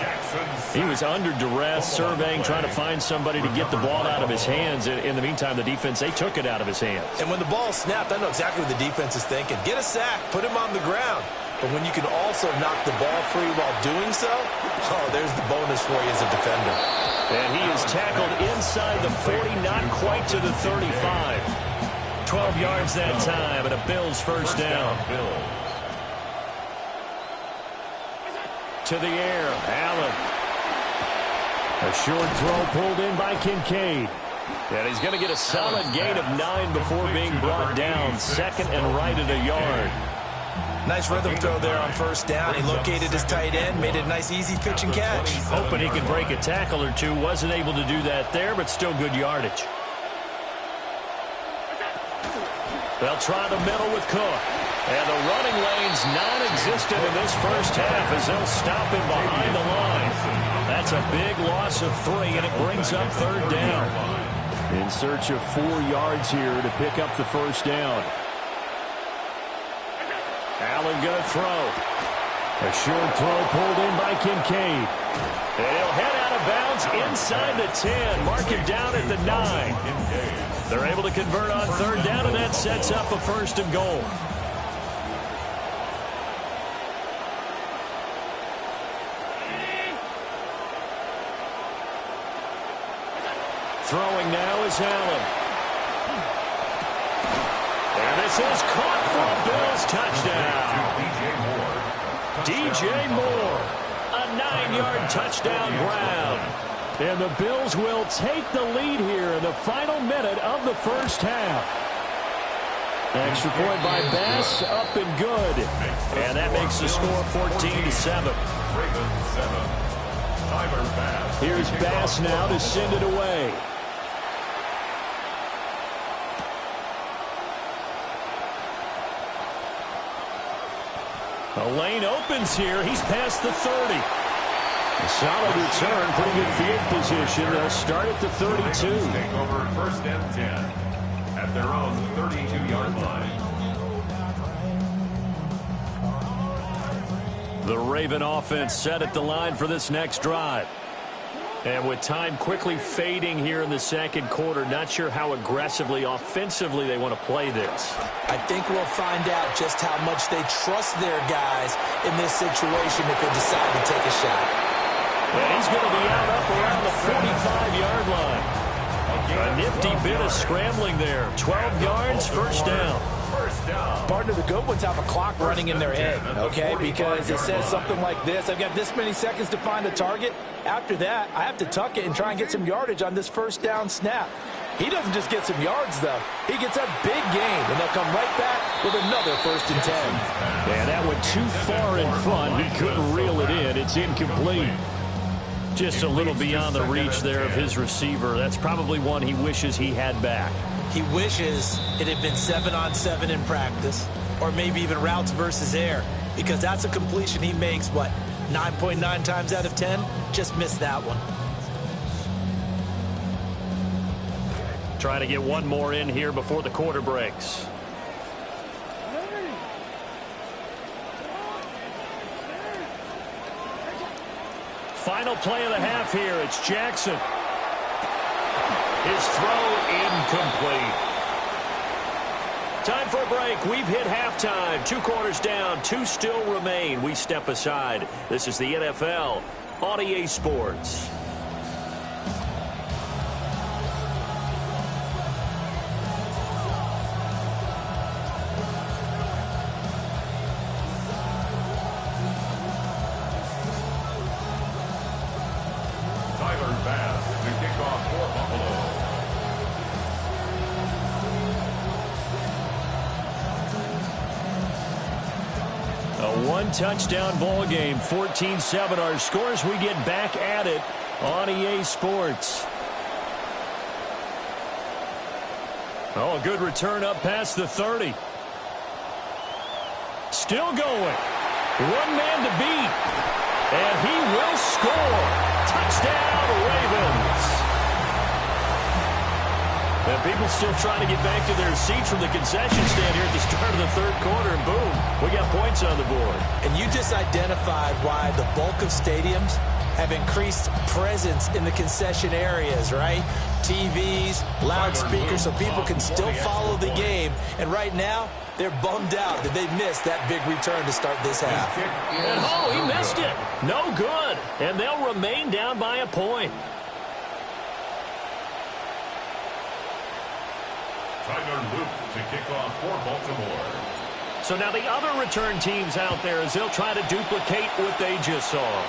He was under duress, surveying, trying to find somebody to get the ball out of his hands. In the meantime, the defense, they took it out of his hands. And when the ball snapped, I know exactly what the defense is thinking. Get a sack, put him on the ground. But when you can also knock the ball free while doing so, oh, there's the bonus for you as a defender. And he is tackled inside the 40, not quite to the 35. 12 yards that time, and a Bills first down. To the air, Allen. A short throw pulled in by Kincaid. And he's going to get a solid gain of 9 before being brought down. 2nd and right at a yard. Nice rhythm throw there on first down. He located his tight end, made it a nice easy pitch and catch. Hoping he could break a tackle or two. Wasn't able to do that there, but still good yardage. They'll try the middle with Cook. And the running lane's non-existent in this first half as they'll stop him behind the line. That's a big loss of 3, and it brings up 3rd down. In search of 4 yards here to pick up the first down. Allen going to throw. A short throw pulled in by Kincaid. And he'll head out of bounds inside the 10. Mark it down at the 9. They're able to convert on 3rd down, and that sets up a 1st and goal. Throwing now is Allen. And this is caught for a Bills touchdown. DJ Moore, a 9-yard touchdown grab. And the Bills will take the lead here in the final minute of the first half. Extra point by Bass, up and good. And that makes the score 14-7. Here's Bass now to send it away. A lane opens here. He's past the 30. A solid return. Pretty good field position. They'll start at the 32. Take over 1st and 10 at their own 32-yard line. The Raven offense set at the line for this next drive. And with time quickly fading here in the second quarter, not sure how aggressively, offensively they want to play this. I think we'll find out just how much they trust their guys in this situation if they decide to take a shot. And he's going to be out up around the 45-yard line. A nifty bit of scrambling there. 12 yards, first down. Partner, the good ones have a clock running in their head, okay? Because it says something like this. I've got this many seconds to find a target. After that, I have to tuck it and try and get some yardage on this first down snap. He doesn't just get some yards, though. He gets a big gain, and they'll come right back with another 1st and 10. Yeah, that went too far in front. He couldn't reel it in. It's incomplete. Just a little beyond the reach there of his receiver. That's probably one he wishes he had back. He wishes it had been 7-on-7 in practice, or maybe even routes versus air, because that's a completion he makes, 9.9 times out of 10? Just missed that one. Trying to get one more in here before the quarter breaks. Final play of the half here. It's Jackson. His throw incomplete. Time for a break. We've hit halftime. 2 quarters down. 2 still remain. We step aside. This is the NFL on EA Sports. Touchdown ball game, 14-7 our scores. We get back at it on EA Sports. Oh, a good return up past the 30. Still going. One man to beat. And he will score. Touchdown, Ravens. And people still trying to get back to their seats from the concession stand here at the start of the 3rd quarter, and boom, we got points on the board. And you just identified why the bulk of stadiums have increased presence in the concession areas, right? TVs, loudspeakers, so people can still follow the game. And right now, they're bummed out that they missed that big return to start this half. And oh, he missed it. No good. And they'll remain down by a point. Tyler Luke to kick off for Baltimore. So now the other return teams out there as they'll try to duplicate what they just saw.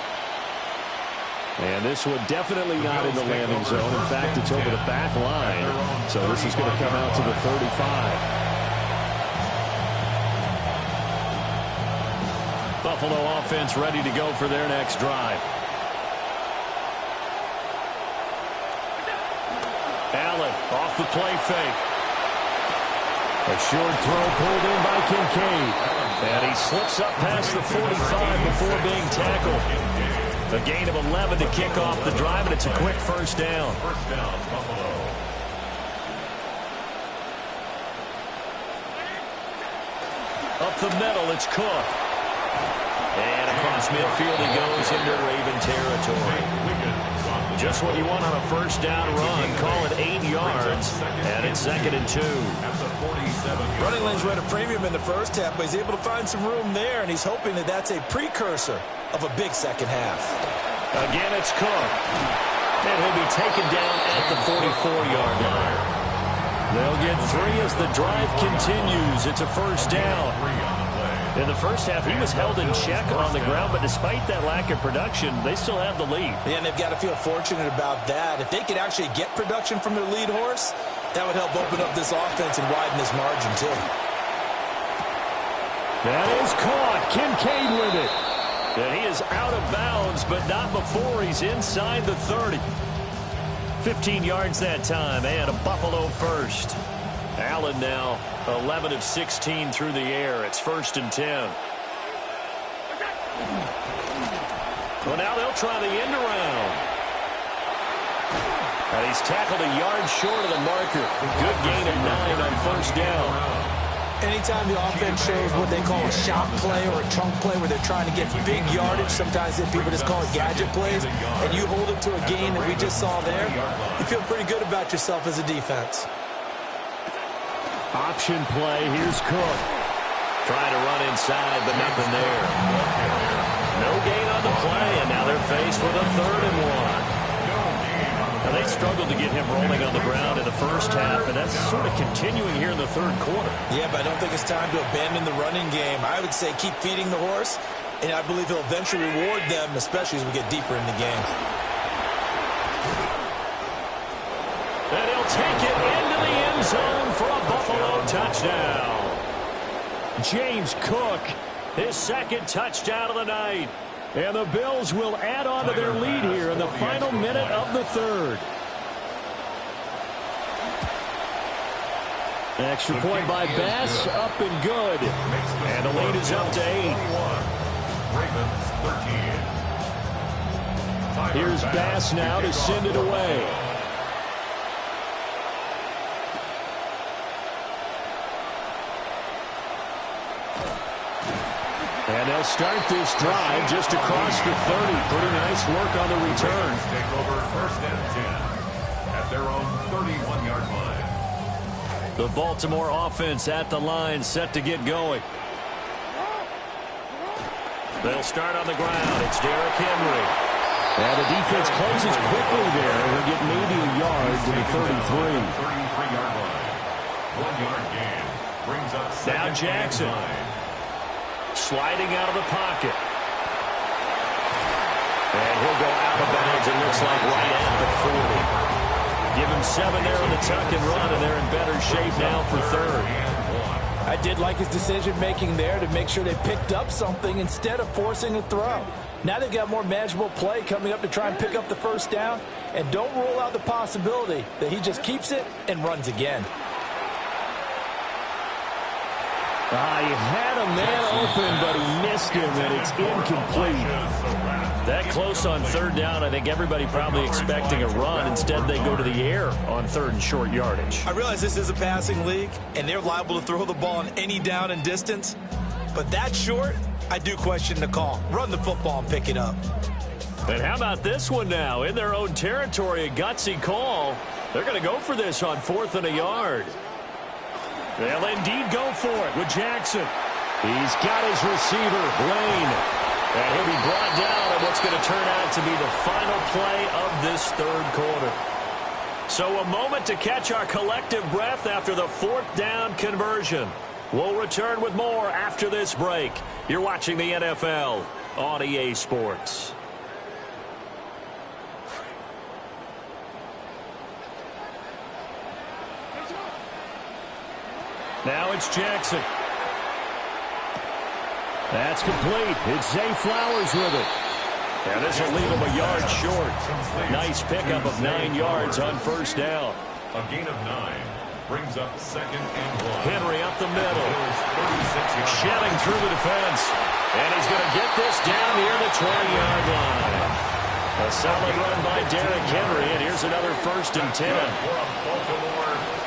And this one definitely not in the landing zone. In fact, it's over the back line. So this is going to come out to the 35. Buffalo offense ready to go for their next drive. Allen off the play fake. A short throw pulled in by Kincaid. And he slips up past the 45 before being tackled. A gain of 11 to kick off the drive, and it's a quick first down. First down, Buffalo. Up the middle, it's Cook. And across midfield he goes into Raven territory. Just what you want on a first down run. Call it 8 yards, and it's 2nd and 2. Running lanes were at a premium in the first half, but he's able to find some room there, and he's hoping that that's a precursor of a big second half. Again, it's Cook. And he'll be taken down at the 44-yard line. They'll get 3 as the drive continues. It's a first down. In the first half, he was held in check on the ground, but despite that lack of production, they still have the lead. Yeah, and they've got to feel fortunate about that. If they could actually get production from their lead horse, that would help open up this offense and widen this margin, too. That is caught. Kincaid with it. And he is out of bounds, but not before he's inside the 30. 15 yards that time, and a Buffalo first. Allen now 11 of 16 through the air. It's 1st and 10. Well, now they'll try the end around. And he's tackled a yard short of the marker. Good gain of 9 on first down. Anytime the offense shows what they call a shot play or a chunk play where they're trying to get big yardage, sometimes people just call it gadget plays, and you hold it to a gain that we just saw there, you feel pretty good about yourself as a defense. Option play. Here's Cook. Trying to run inside, but nothing there. No gain on the play, and now they're faced with a 3rd and 1. Now, they struggled to get him rolling on the ground in the first half, and that's sort of continuing here in the 3rd quarter. Yeah, but I don't think it's time to abandon the running game. I would say keep feeding the horse, and I believe he'll eventually reward them, especially as we get deeper in the game. And he'll take it into the end zone for a Buffalo touchdown. James Cook, his 2nd touchdown of the night. And the Bills will add on to their lead here in the final minute of the 3rd. Extra point by Bass, up and good. And the lead is up to 8. Here's Bass now to send it away. And they'll start this drive just across the 30. Pretty nice work on the return. Take over 1st and 10 at their own 31-yard line. The Baltimore offense at the line, set to get going. They'll start on the ground. It's Derrick Henry. And the defense closes quickly there. We'll get maybe a yard to the 33. 33-yard line. 1-yard gain. Brings up Now Jackson. Sliding out of the pocket. And he'll go out of bounds, it looks like, right at the 40. Give him 7 there on the tuck and run, and they're in better shape now for third. I did like his decision-making there to make sure they picked up something instead of forcing a throw. Now they've got more manageable play coming up to try and pick up the first down, and don't rule out the possibility that he just keeps it and runs again. He had a man open, but he missed him, and it's incomplete. That close on third down, I think everybody probably expecting a run. Instead, they go to the air on third and short yardage. I realize this is a passing league, and they're liable to throw the ball on any down and distance. But that short, I do question the call. Run the football and pick it up. And how about this one now? In their own territory, a gutsy call. They're going to go for this on 4th and a yard. They'll indeed go for it with Jackson. He's got his receiver, Lane. And he'll be brought down at what's going to turn out to be the final play of this third quarter. So a moment to catch our collective breath after the 4th down conversion. We'll return with more after this break. You're watching the NFL on EA Sports. Now it's Jackson. That's complete. It's Zay Flowers with it. And this will leave him a yard short. Nice pickup of 9 yards on first down. A gain of 9 brings up 2nd and 1. Henry up the middle. Shelling through the defense. And he's going to get this down near the 20-yard line. A solid run by Derrick Henry. And here's another 1st and 10.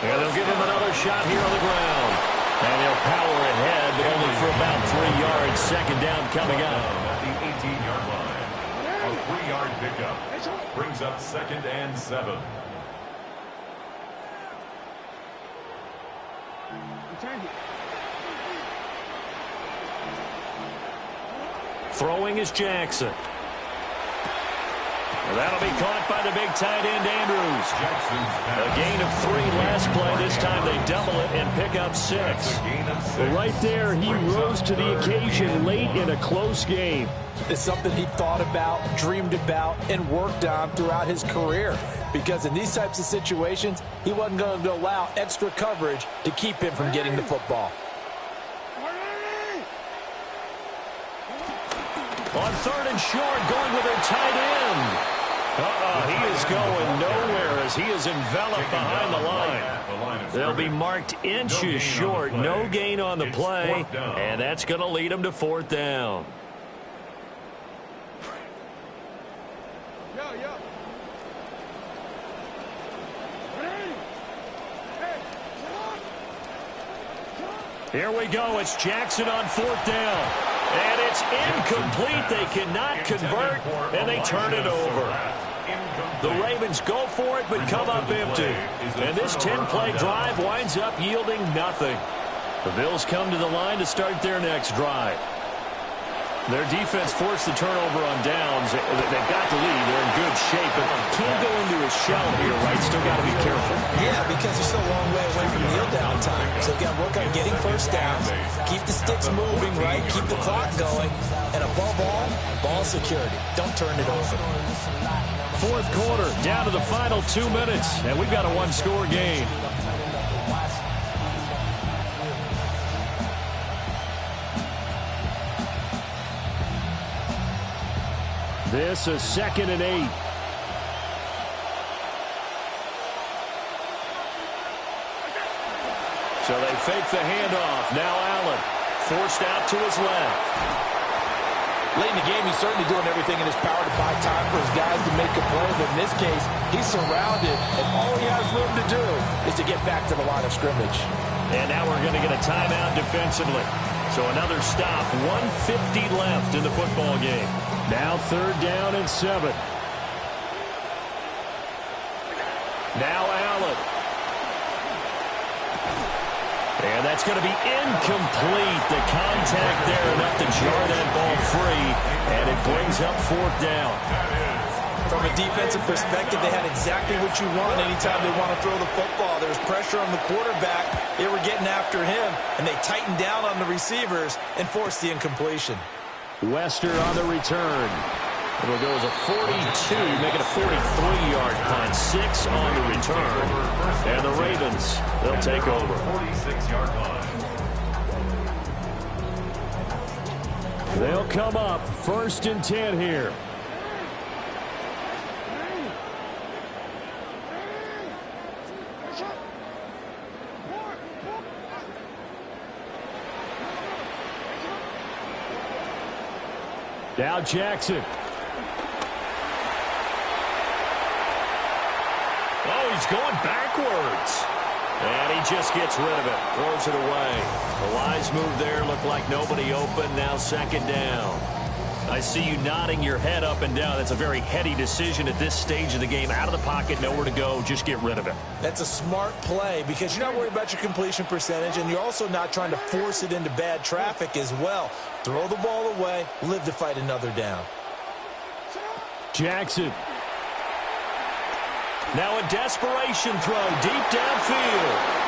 And they'll give him another shot here on the ground. And they'll power ahead, but only for about 3 yards. 2nd down coming up. At the 18-yard line. A 3-yard pickup brings up 2nd and 7. Throwing is Jackson. That'll be caught by the big tight end, Andrews. A gain of 3 last play. This time they double it and pick up 6. Well, right there, he rose to the occasion late in a close game. It's something he thought about, dreamed about, and worked on throughout his career. Because in these types of situations, he wasn't going to allow extra coverage to keep him from getting the football. On 3rd and short, going with their tight end. He is going nowhere as he is enveloped behind the line. They'll be marked inches short. No gain on the play, and that's going to lead them to 4th down. Here we go. It's Jackson on 4th down. And it's incomplete. They cannot convert, and they turn it over. The Ravens go for it, but come up empty. And this 10-play drive winds up yielding nothing. The Bills come to the line to start their next drive. Their defense forced the turnover on downs. They've got the lead. They're in good shape, but can't go into a shell here, right? Still got to be careful. Yeah, because they're still a long way away from kneel down time. So they've got to work on getting first downs, keep the sticks moving, right? Keep the clock going. And above all, ball security. Don't turn it over. 4th quarter, down to the final 2 minutes, and we've got a 1-score game. This is 2nd and 8. So they fake the handoff. Now Allen forced out to his left. Late in the game, he's certainly doing everything in his power to buy time for his guys to make a play. But in this case, he's surrounded, and all he has room to do is to get back to the line of scrimmage. And now we're going to get a timeout defensively. So another stop. 1:50 left in the football game. Now 3rd down and 7. Now Allen. And that's going to be incomplete. The contact there enough to jar that ball free, and it brings up fourth down. From a defensive perspective, they had exactly what you want anytime they want to throw the football. There's pressure on the quarterback. They were getting after him, and they tightened down on the receivers and forced the incompletion. Wester on the return. It'll go as a 42, make it a 43-yard punt. 6 on the return. And the Ravens, they'll take over. 46-yard line. They'll come up 1st and 10 here. Now Jackson. Oh, he's going backwards. And he just gets rid of it. Throws it away. The wise move there. Looked like nobody open. Now 2nd down. I see you nodding your head up and down. That's a very heady decision at this stage of the game. Out of the pocket, nowhere to go. Just get rid of it. That's a smart play because you're not worried about your completion percentage, and you're also not trying to force it into bad traffic as well. Throw the ball away, live to fight another down. Jackson. Now a desperation throw deep downfield.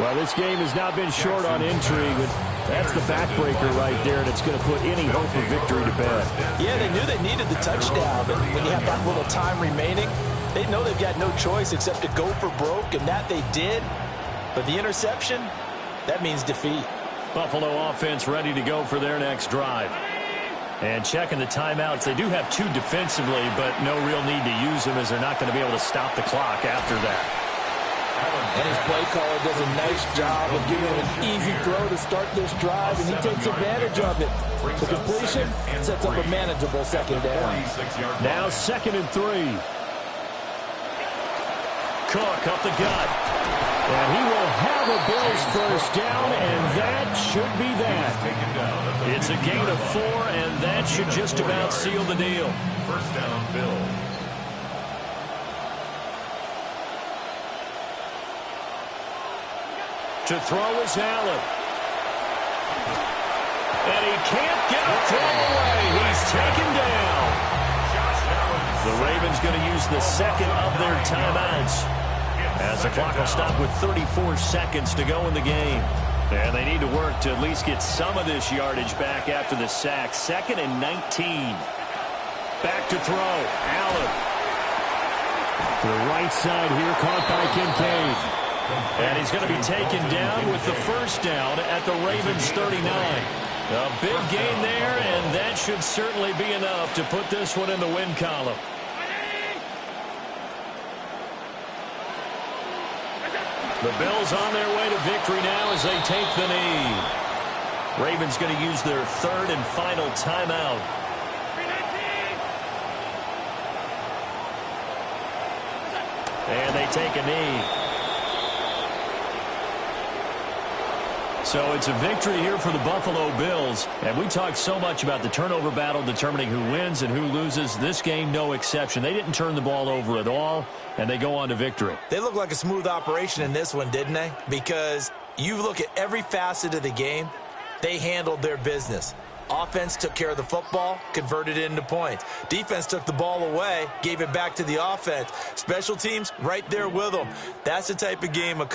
Well, this game has not been short on intrigue, but that's the backbreaker right there, and it's going to put any hope of victory to bed. Yeah, they knew they needed the touchdown, but when you have that little time remaining, they know they've got no choice except to go for broke, and that they did. But the interception, that means defeat. Buffalo offense ready to go for their next drive. And checking the timeouts, they do have 2 defensively, but no real need to use them as they're not going to be able to stop the clock after that. And his play caller does a nice job of giving him an easy throw to start this drive, and he takes advantage of it. The completion sets up a manageable 2nd down. Now 2nd and 3. Cook up the gut. And he will have a Bills 1st down, and that should be that. It's a gain of 4, and that should just about seal the deal. 1st down, Bills. To throw is Allen. And he can't get a throw away. He's taken down. The Ravens going to use the 2nd of their timeouts, as the clock will stop with 34 seconds to go in the game. And they need to work to at least get some of this yardage back after the sack. 2nd and 19. Back to throw. Allen. To the right side here, caught by Kincaid. And he's going to be taken down with the 1st down at the Ravens 39. A big gain there, and that should certainly be enough to put this one in the win column. The Bills on their way to victory now as they take the knee. Ravens going to use their 3rd and final timeout. And they take a knee. So it's a victory here for the Buffalo Bills. And we talked so much about the turnover battle determining who wins and who loses. This game, no exception. They didn't turn the ball over at all, and they go on to victory. They look like a smooth operation in this one, didn't they? Because you look at every facet of the game, they handled their business. Offense took care of the football, converted it into points. Defense took the ball away, gave it back to the offense. Special teams, right there with them. That's the type of game a